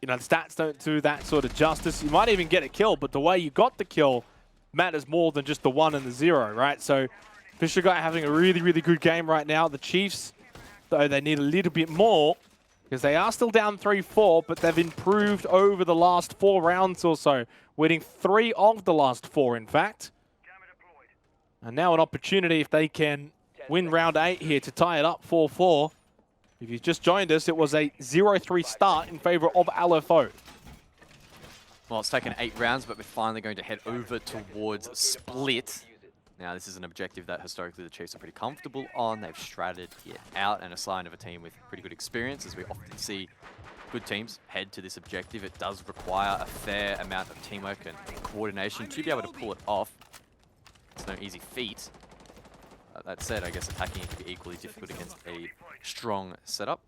You know, the stats don't do that sort of justice. You might even get a kill, but the way you got the kill matters more than just the 1 and the 0, right? So Fisher Guy having a really, really good game right now. The Chiefs, though, they need a little bit more because they are still down 3-4, but they've improved over the last 4 rounds or so, winning 3 of the last 4, in fact. And now an opportunity if they can win round 8 here to tie it up 4-4. If you've just joined us, it was a 0-3 start in favor of LFO. Well, it's taken 8 rounds, but we're finally going to head over towards Split. Now, this is an objective that historically the Chiefs are pretty comfortable on. They've stratted it out, and a sign of a team with pretty good experience, as we often see good teams head to this objective. It does require a fair amount of teamwork and coordination to be able to pull it off. It's no easy feat. That said, I guess attacking it can be equally difficult against a strong setup,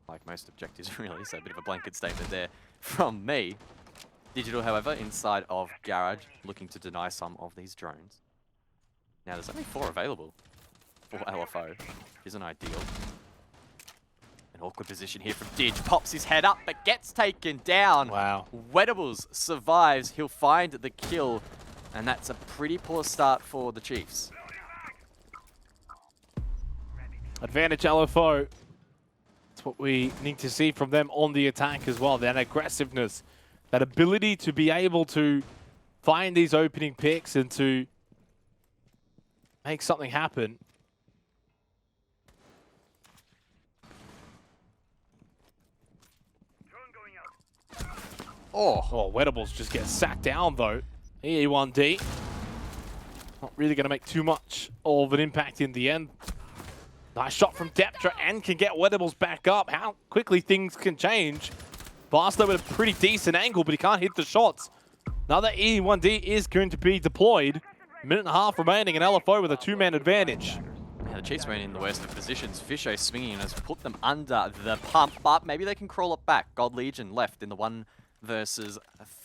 like most objectives really, so a bit of a blanket statement there from me. Digital, however, inside of Garage, looking to deny some of these drones. Now, there's only 4 available for LFO. Isn't ideal. An awkward position here from Dig. Pops his head up, but gets taken down. Wow. Wedables survives. He'll find the kill, and that's a pretty poor start for the Chiefs. Advantage LFO. That's what we need to see from them on the attack as well. That aggressiveness, that ability to be able to find these opening picks and to make something happen. Oh, Wedables just gets sacked down though. E1D. Not really going to make too much of an impact in the end. Nice shot from Deptra and can get Wedables back up. How quickly things can change. Varslo with a pretty decent angle, but he can't hit the shots. Another E1D is going to be deployed. 1.5 minutes remaining, and LFO with a 2-man advantage. Yeah, the Chiefs remain in the worst of positions. Fisho swinging has put them under the pump, but maybe they can crawl it back. God Legion left in the 1 versus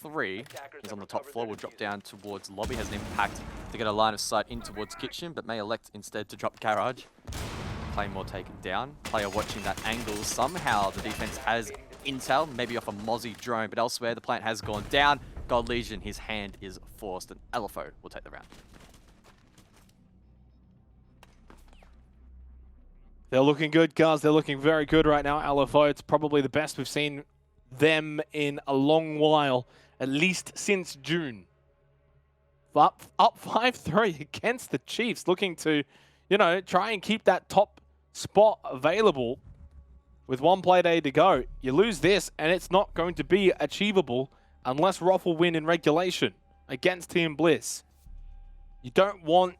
3. He's on the top floor, will drop down towards lobby, has an impact to get a line of sight in towards kitchen, but may elect instead to drop garage. Claymore taken down. Player watching that angle. Somehow the defense has intel, maybe off a Mozzie drone, but elsewhere the plant has gone down. God Legion, his hand is forced, and LFO will take the round. They're looking good, guys. They're looking very good right now. LFO, it's probably the best we've seen them in a long while, at least since June. Up 5-3 against the Chiefs, looking to, you know, try and keep that top spot available with 1 play day to go. You lose this, and it's not going to be achievable unless Ruffle win in regulation against Team Bliss. You don't want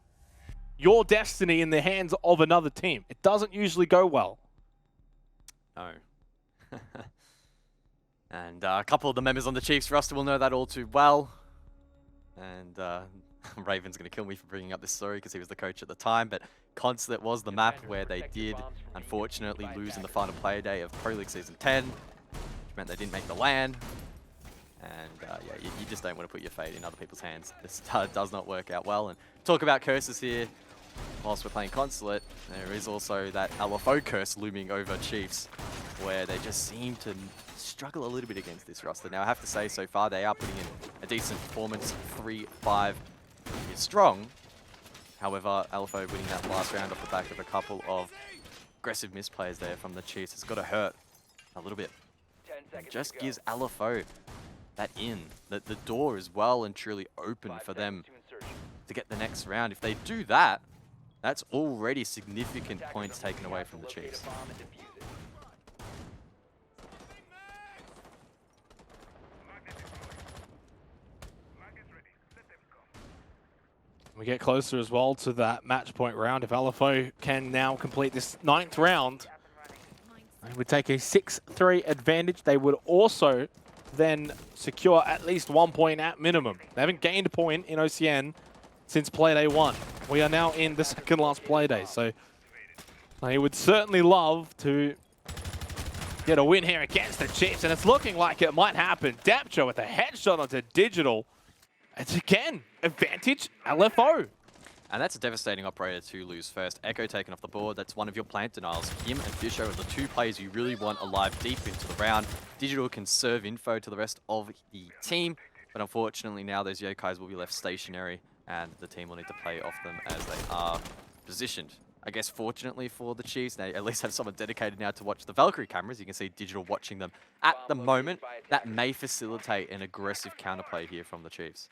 your destiny in the hands of another team. It doesn't usually go well. No. And a couple of the members on the Chiefs roster will know that all too well. And Raven's going to kill me for bringing up this story because he was the coach at the time. But Consulate was the map where they did, unfortunately, lose in the final play day of Pro League Season 10, which meant they didn't make the LAN. And yeah, you just don't want to put your fate in other people's hands. This does not work out well. And talk about curses here. Whilst we're playing Consulate, there is also that LFO curse looming over Chiefs, where they just seem to struggle a little bit against this roster. Now, I have to say, so far, they are putting in a decent performance. 3-5 is strong. However, LFO winning that last round off the back of a couple of aggressive misplays there from the Chiefs has got to hurt a little bit. It just gives LFO that in, that the door is well and truly open for them to get the next round. If they do that, that's already significant points taken away from the Chiefs. We get closer as well to that match point round. If LFO can now complete this 9th round, they would take a 6-3 advantage. They would also then secure at least 1 point at minimum. They haven't gained a point in OCN since Playday 1. We are now in the second last Playday, so they would certainly love to get a win here against the Chiefs, and it's looking like it might happen. Dapcho with a headshot onto Digital. It's again, advantage LFO. And that's a devastating operator to lose first. Echo taken off the board. That's one of your plant denials. Him and Fisho are the 2 players you really want alive deep into the round. Digital can serve info to the rest of the team, but unfortunately now those Yokais will be left stationary, and the team will need to play off them as they are positioned. I guess fortunately for the Chiefs, they at least have someone dedicated now to watch the Valkyrie cameras. You can see Digital watching them at the moment. That may facilitate an aggressive counterplay here from the Chiefs.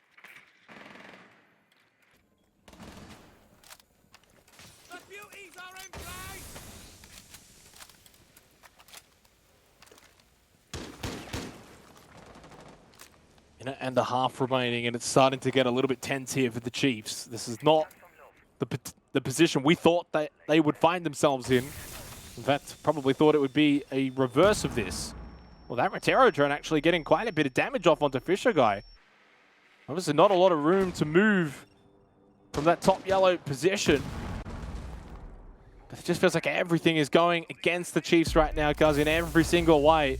Minute and a half remaining, and it's starting to get a little bit tense here for the Chiefs. This is not the position we thought that they would find themselves in. In fact, probably thought it would be a reverse of this. Well, that Rotero drone actually getting quite a bit of damage off onto Fisher Guy. Obviously not a lot of room to move from that top yellow position. But it just feels like everything is going against the Chiefs right now, guys, in every single way.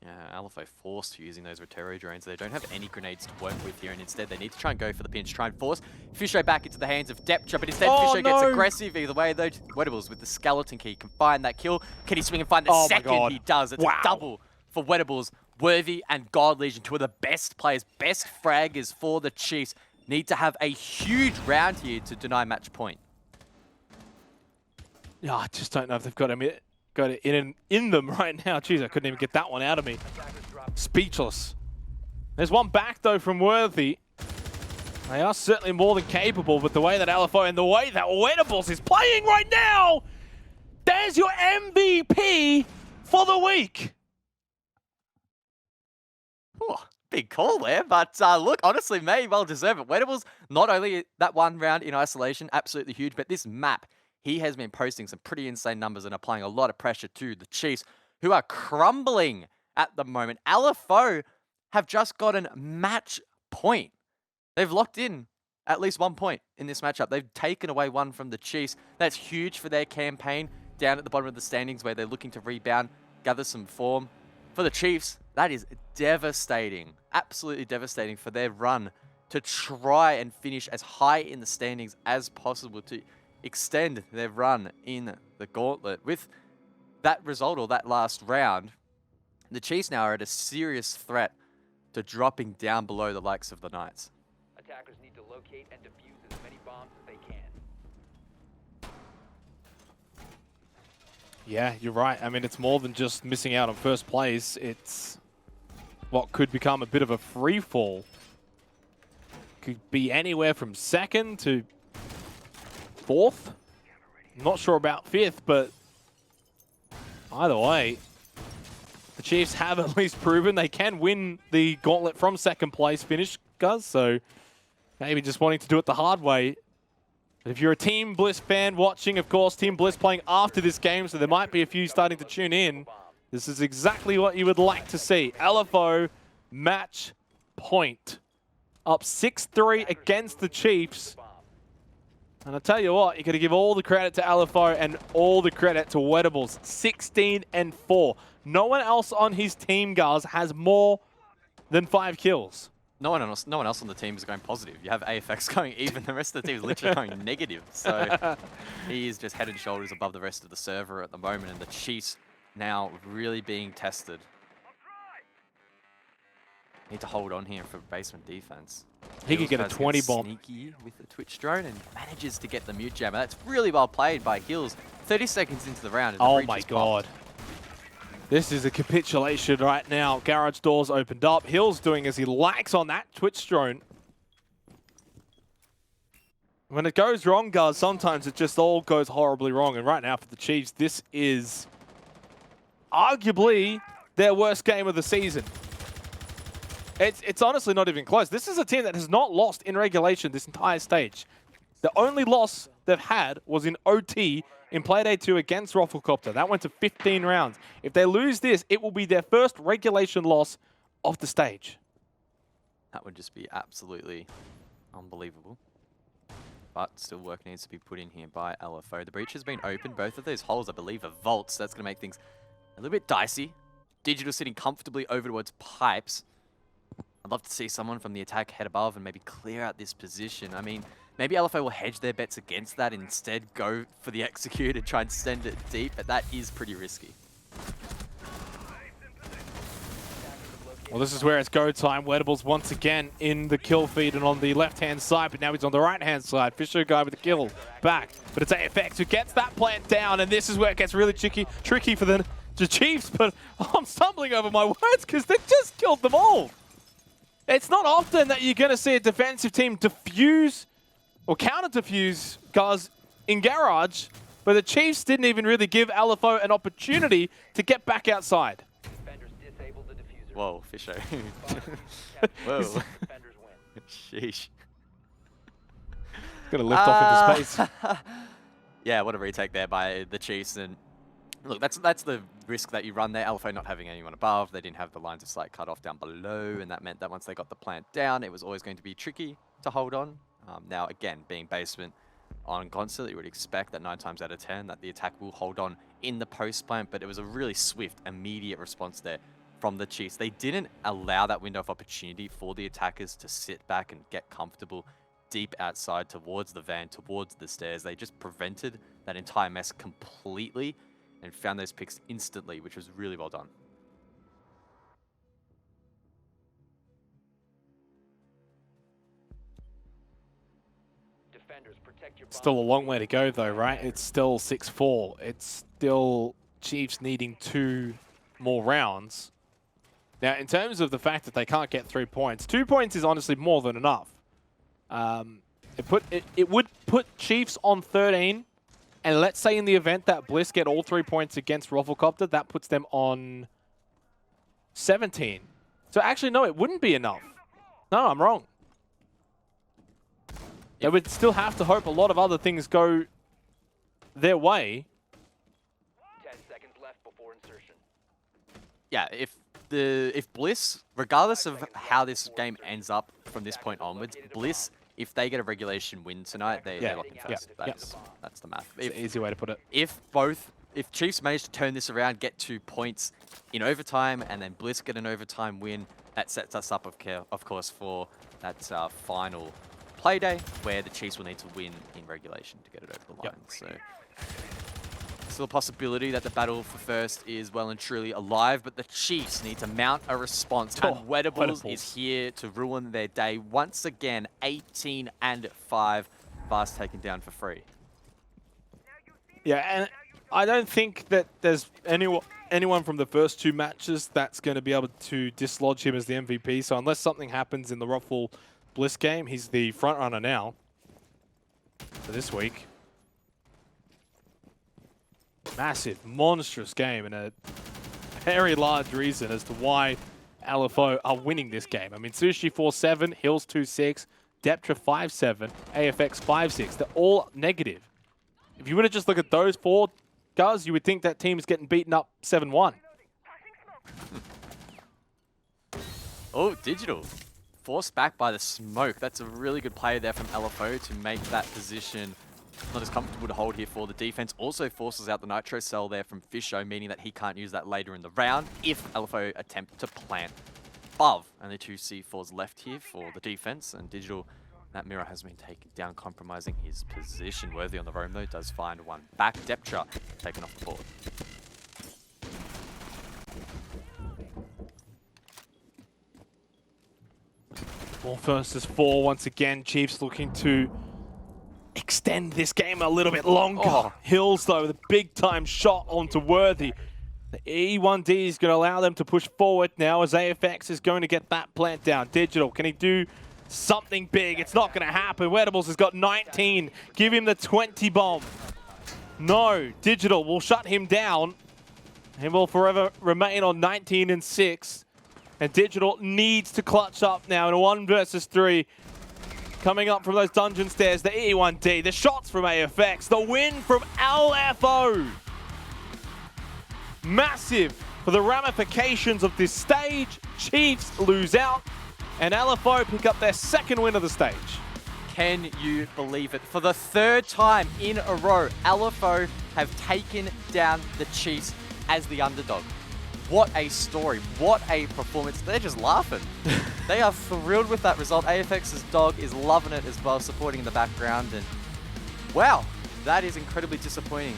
Yeah, LFO forced using those Rotero drones. They don't have any grenades to work with here, and instead they need to try and go for the pinch, try and force Fisher back into the hands of Deptra, but instead Fisher gets aggressive either way. Though Wedables with the skeleton key can find that kill. Can he swing and find the second? He does. It's a double for Wedables. Worthy and God Legion, two of the best players, best fraggers for the Chiefs, need to have a huge round here to deny match point. Yeah, I just don't know if they've got it in them right now. Jeez, I couldn't even get that one out of me. Speechless. There's one back, though, from Worthy. They are certainly more than capable, but the way that LFO and the way that Wedables is playing right now, there's your MVP for the week. Ooh, big call there, but look, honestly, may well deserve it. Wedables, not only that one round in isolation, absolutely huge, but this map, he has been posting some pretty insane numbers and applying a lot of pressure to the Chiefs, who are crumbling at the moment. LFO have just gotten match point. They've locked in at least 1 point in this matchup. They've taken away one from the Chiefs. That's huge for their campaign down at the bottom of the standings where they're looking to rebound, gather some form. For the Chiefs, that is devastating, absolutely devastating for their run to try and finish as high in the standings as possible to extend their run in the gauntlet. With that result, or that last round, the Chiefs now are at a serious threat to dropping down below the likes of the Knights. Attackers need to locate and defuse as many bombs as they can. Yeah, you're right. I mean, it's more than just missing out on first place. It's what could become a bit of a free fall. Could be anywhere from second to fourth. I'm not sure about fifth, but either way, the Chiefs have at least proven they can win the gauntlet from second place finish, guys. So maybe just wanting to do it the hard way. But if you're a Team Bliss fan watching, of course, Team Bliss playing after this game, so there might be a few starting to tune in. This is exactly what you would like to see. LFO match point. Up 6-3 against the Chiefs. And I tell you what, you got to give all the credit to LFO and all the credit to Wedables. 16-4. No one else on his team, guys, has more than 5 kills. No one else on the team is going positive. You have AFX going even. The rest of the team is literally going negative. So he is just head and shoulders above the rest of the server at the moment. And the Chiefs now really being tested. Need to hold on here for basement defense. He could get a 20 bomb. Sneaky with the Twitch drone and manages to get the mute jammer. That's really well played by Hills. 30 seconds into the round. And oh my god. This is a capitulation right now. Garage doors opened up. Hills doing as he likes on that Twitch drone. When it goes wrong, guys, sometimes it just all goes horribly wrong. And right now for the Chiefs, this is arguably their worst game of the season. It's honestly not even close. This is a team that has not lost in regulation this entire stage. The only loss they've had was in OT in Playday 2 against Rafflecopter. That went to 15 rounds. If they lose this, it will be their first regulation loss of the stage. That would just be absolutely unbelievable. But still work needs to be put in here by LFO. The breach has been opened. Both of those holes, I believe, are vaults. That's going to make things a little bit dicey. Digital sitting comfortably over towards pipes. I'd love to see someone from the attack head above and maybe clear out this position. I mean, maybe LFO will hedge their bets against that and instead go for the execute and try and send it deep, but that is pretty risky. Well, this is where it's go time. Wettables once again in the kill feed and on the left-hand side, but now he's on the right-hand side. Fisher guy with the kill back, but it's AFX who gets that plant down, and this is where it gets really tricky for the Chiefs, but I'm stumbling over my words because they just killed them all. It's not often that you're going to see a defensive team defuse or counter-defuse guys in Garage, but the Chiefs didn't even really give LFO an opportunity to get back outside. Defenders disable the diffuser. Whoa, Fisher. Whoa. Whoa. Defenders win. Sheesh. Gonna lift off into space. Yeah, what a retake there by the Chiefs. And look, that's the risk that you run there. LFO not having anyone above. They didn't have the lines of sight cut off down below, and that meant that once they got the plant down, it was always going to be tricky to hold on. Now, again, being basement on console, you would expect that 9 times out of 10 that the attack will hold on in the post plant, but it was a really swift, immediate response there from the Chiefs. They didn't allow that window of opportunity for the attackers to sit back and get comfortable deep outside towards the van, towards the stairs. They just prevented that entire mess completely and found those picks instantly, which was really well done. Defenders, protect your Still a bombs. long way to go though, right? It's still 6-4. It's still Chiefs needing 2 more rounds. Now, in terms of the fact that they can't get 3 points, 2 points is honestly more than enough. It would put Chiefs on 13, and let's say in the event that Bliss get all 3 points against Rufflecopter, that puts them on 17. So actually, no, it wouldn't be enough. No, I'm wrong. They would still have to hope a lot of other things go their way. 10 seconds left before insertion. Yeah, if Bliss, regardless of how this game ends up from this point onwards, Bliss, if they get a regulation win tonight, they're looking first. That's the math. It's an easy way to put it. If Chiefs manage to turn this around, get 2 points in overtime, and then Bliss get an overtime win, that sets us up, of course, for that final Playday, where the Chiefs will need to win in regulation to get it over the line. So, still a possibility that the battle for first is well and truly alive, but the Chiefs need to mount a response, and Wettables is here to ruin their day once again. 18-5, Fast taken down for free. Yeah, and I don't think that there's anyone from the first 2 matches that's going to be able to dislodge him as the MVP. So unless something happens in the Ruffle Bliss game, he's the front runner now for this week. Massive, monstrous game, and a very large reason as to why LFO are winning this game. I mean, Sushi 4-7, Hills 2-6, Deptra 5-7, AFX 5-6. They're all negative. If you were to just look at those 4 guys, you would think that team's getting beaten up 7-1. Oh, Digital. Forced back by the smoke. That's a really good play there from LFO to make that position not as comfortable to hold here for the defense. Also forces out the Nitro Cell there from Fisho, meaning that he can't use that later in the round if LFO attempt to plant above. Only 2 C4s left here for the defense, and Digital, that mirror has been taken down, compromising his position. Worthy on the roam though, does find one back. Deptra taken off the board. Well, versus 4 once again. Chiefs looking to extend this game a little bit longer. Oh. Hills, though, with a big-time shot onto Worthy. The E1D is going to allow them to push forward now as AFX is going to get that plant down. Digital, can he do something big? It's not going to happen. Wettables has got 19. Give him the 20 bomb. No, Digital will shut him down. He will forever remain on 19-6. And Digital needs to clutch up now in a 1 versus 3. Coming up from those dungeon stairs, the E1D, the shots from AFX, the win from LFO. Massive for the ramifications of this stage. Chiefs lose out, and LFO pick up their 2nd win of the stage. Can you believe it? For the 3rd time in a row, LFO have taken down the Chiefs as the underdog. What a story. What a performance. They're just laughing. They are thrilled with that result. AFX's dog is loving it as well, supporting in the background. And wow, that is incredibly disappointing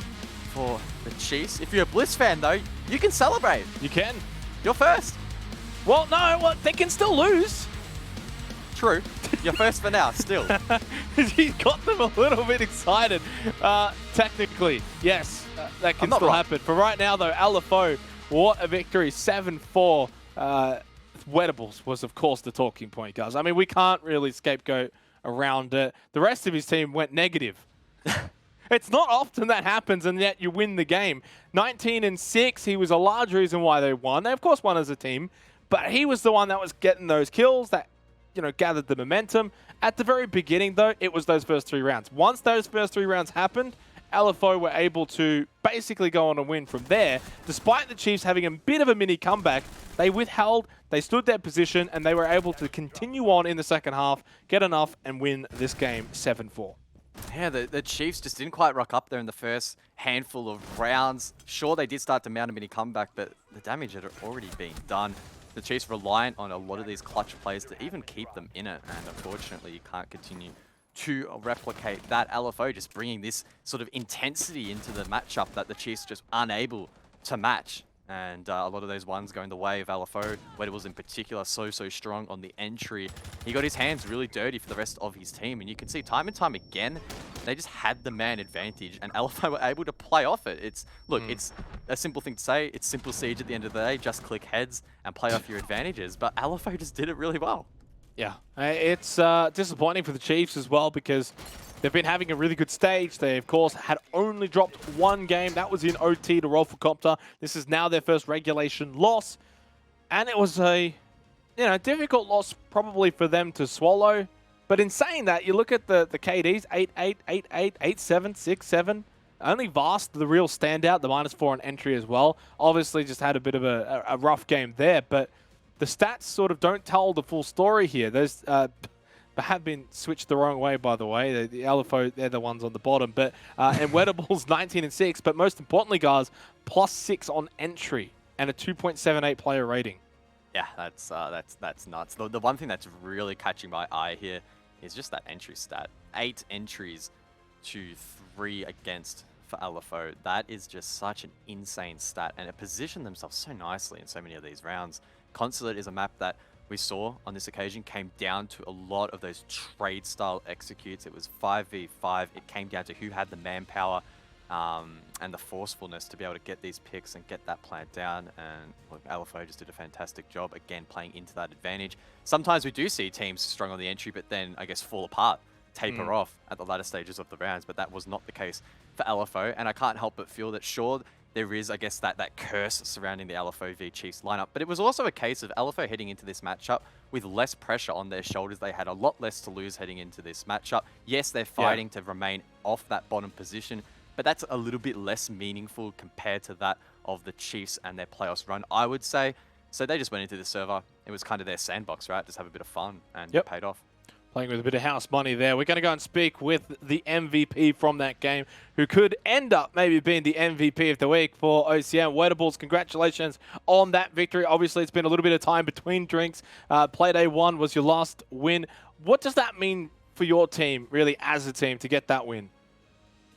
for the Chiefs. If you're a Bliss fan, though, you can celebrate. You can. You're first. Well, no, well, they can still lose. True. You're first for now, still. He got them a little bit excited. Technically, yes, that can still happen. For right now, though, LFO, what a victory, 7-4. Wettables was, of course, the talking point, guys. I mean, we can't really scapegoat around it. The rest of his team went negative. It's not often that happens, and yet you win the game. 19-6, he was a large reason why they won. They, of course, won as a team, but he was the one that was getting those kills that, you know, gathered the momentum. At the very beginning, though, it was those first 3 rounds. Once those first 3 rounds happened, LFO were able to basically go on a win from there. Despite the Chiefs having a bit of a mini comeback, they withheld, they stood their position, and they were able to continue on in the second half, get enough, and win this game 7-4. Yeah, the Chiefs just didn't quite rock up there in the first handful of rounds. Sure, they did start to mount a mini comeback, but the damage had already been done. The Chiefs reliant on a lot of these clutch plays to even keep them in it, and unfortunately you can't continue to replicate that. LFO just bringing this sort of intensity into the matchup that the Chiefs just unable to match. And a lot of those ones going the way of LFO. Wettables in particular, so strong on the entry. He got his hands really dirty for the rest of his team. And you can see time and time again, they just had the man advantage. And LFO were able to play off it. Look, it's a simple thing to say. It's simple siege at the end of the day. Just click heads and play off your advantages. But LFO just did it really well. Yeah. It's disappointing for the Chiefs as well because they've been having a really good stage. They, of course, had only dropped 1 game. That was in OT to Rolfacopter. This is now their first regulation loss. And it was a, difficult loss probably for them to swallow. But in saying that, you look at the KDs, 8-8, 8-8, 8-7, 6-7. Only Vast, the real standout, the -4 on entry as well. Obviously just had a bit of a rough game there. But the stats sort of don't tell the full story here. There's have been switched the wrong way, by the way. The LFO, they're the ones on the bottom. But and Wettables 19-6. But most importantly, guys, +6 on entry and a 2.78 player rating. Yeah, that's nuts. The one thing that's really catching my eye here is just that entry stat. 8 entries to 3 against for LFO. That is just such an insane stat, and it positioned themselves so nicely in so many of these rounds. Consulate is a map that we saw on this occasion came down to a lot of those trade style executes. It was 5v5. It came down to who had the manpower and the forcefulness to be able to get these picks and get that plant down. And look, LFO just did a fantastic job, again, playing into that advantage. Sometimes we do see teams strong on the entry, but then, I guess, fall apart, taper off at the latter stages of the rounds. But that was not the case for LFO. And I can't help but feel that, sure, there is, I guess, that curse surrounding the LFO v Chiefs lineup. But it was also a case of LFO heading into this matchup with less pressure on their shoulders. They had a lot less to lose heading into this matchup. Yes, they're fighting to remain off that bottom position, but that's a little bit less meaningful compared to that of the Chiefs and their playoffs run, I would say. So they just went into the server. It was kind of their sandbox, right? Just have a bit of fun, and it paid off. Playing with a bit of house money there. We're going to go and speak with the MVP from that game, who could end up maybe being the MVP of the week for OCN. Wettables, congratulations on that victory. Obviously, it's been a little bit of time between drinks. Playday 1 was your last win. What does that mean for your team, really, as a team, to get that win?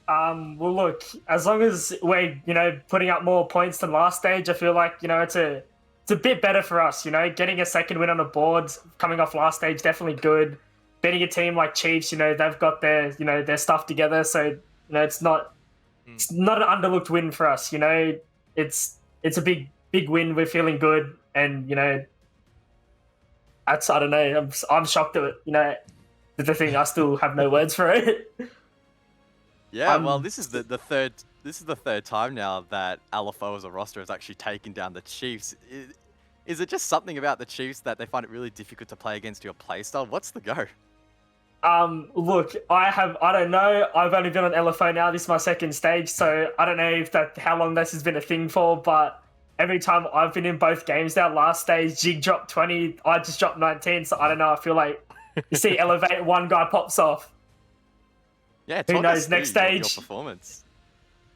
Well, look, as long as we're, putting up more points than last stage, I feel like, it's a bit better for us, Getting a second win on the board, coming off last stage, definitely good. Beating a team like Chiefs, they've got their, their stuff together. So, it's not an underlooked win for us. It's a big win. We're feeling good, and I don't know. I'm shocked at it. The thing, I still have no words for it. Yeah, well, this is the third time now that LFO as a roster has actually taken down the Chiefs. Is it just something about the Chiefs that they find it really difficult to play against your playstyle? What's the go? Look, I don't know. I've only been on LFO now. This is my second stage, so I don't know how long this has been a thing for, but every time I've been in both games now, last stage, Jig dropped 20, I just dropped 19, so I don't know. I feel like you see Elevate, one guy pops off. Yeah, who knows, next stage. Your performance.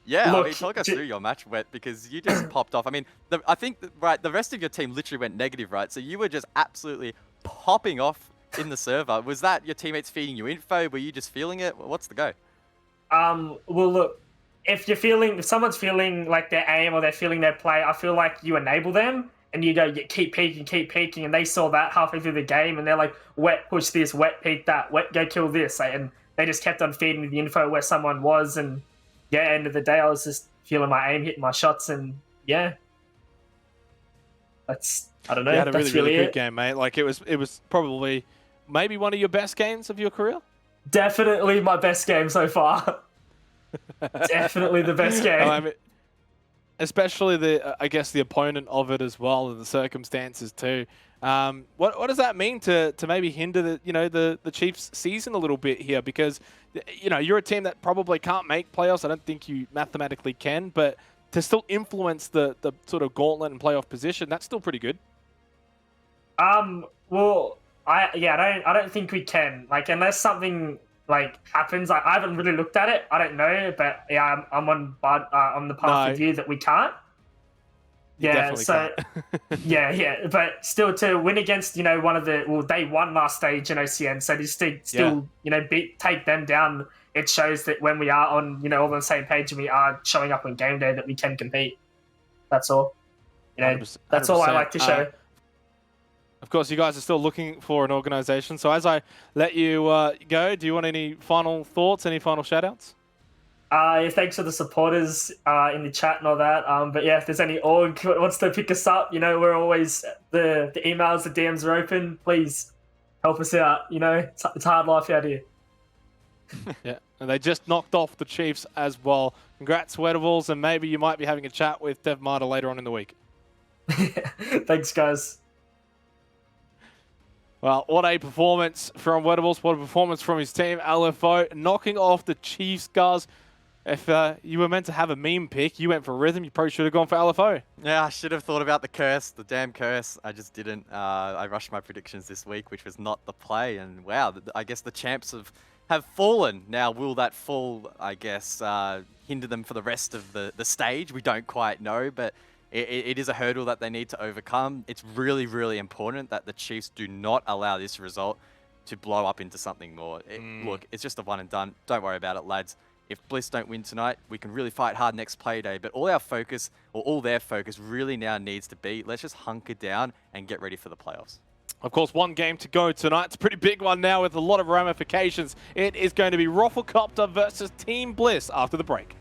Yeah, look, talk us through your match, Wet, because you just popped off. I mean, I think, the rest of your team literally went negative, right? So you were just absolutely popping off in the server. Was that your teammates feeding you info? Were you just feeling it? What's the go? Well, look, if someone's feeling like their aim or they're feeling their play, I feel like you enable them and you go, keep peeking, and they saw that halfway through the game, and they're like, wet push this, wet peek that, wet go kill this, and they just kept on feeding me the info where someone was, and yeah, end of the day, I was just feeling my aim, hitting my shots, and yeah, that's, I don't know, You had a that's really really good game, mate. Like it was probably maybe one of your best games of your career. Definitely my best game so far. Definitely the best game. I mean, especially I guess the opponent of it as well, and the circumstances too. What does that mean to maybe hinder the Chiefs' season a little bit here? Because you're a team that probably can't make playoffs. I don't think you mathematically can, but to still influence the sort of gauntlet and playoff position, that's still pretty good. Well, I don't think we can. Like, unless something like happens, I haven't really looked at it. I don't know, but yeah, I'm on the path with you that we can't. Yeah, so yeah, but still to win against one of they won last stage in OCN, so just to still take them down, it shows that when we are on all on the same page and we are showing up on game day that we can compete. That's all. 100%. That's all I like to show. Of course, you guys are still looking for an organization. So as I let you go, do you want any final thoughts, any final shout-outs? Thanks for the supporters in the chat and all that. But yeah, if there's any org who wants to pick us up, we're always, the emails, the DMs are open. Please help us out. It's hard life out here. Yeah, and they just knocked off the Chiefs as well. Congrats, Wettables, and maybe you might be having a chat with Dev Marta later on in the week. Thanks, guys. Well, what a performance from Wettables. What a performance from his team, LFO, knocking off the Chiefs, guys. If you were meant to have a meme pick, you went for Rhythm. You probably should have gone for LFO. Yeah, I should have thought about the curse, the damn curse. I just didn't. I rushed my predictions this week, which was not the play. And wow, I guess the champs have fallen. Now, will that fall, I guess, hinder them for the rest of the stage? We don't quite know, but it is a hurdle that they need to overcome. It's really, really important that the Chiefs do not allow this result to blow up into something more. Look, it's just a one and done. Don't worry about it, lads. If Bliss don't win tonight, we can really fight hard next Playday. But all our focus, or all their focus, really now needs to be, let's just hunker down and get ready for the playoffs. Of course, one game to go tonight. It's a pretty big one now with a lot of ramifications. It is going to be Rafflecopter versus Team Bliss after the break.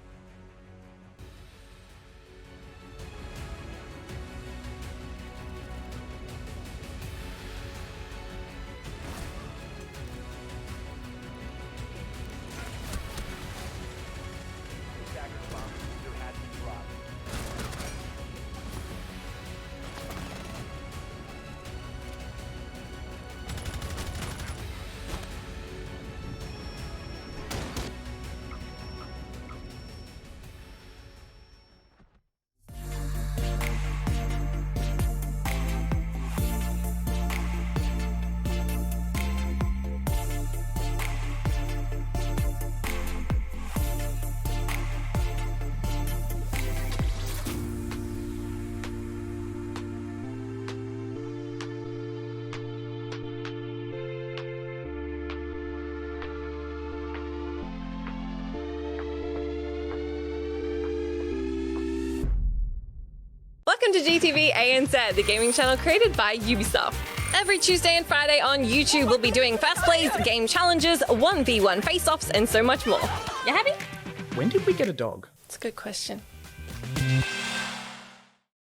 Welcome to GTV ANZ, the gaming channel created by Ubisoft. Every Tuesday and Friday on YouTube, we'll be doing fast plays, game challenges, 1v1 face-offs, and so much more. You happy? When did we get a dog? It's a good question.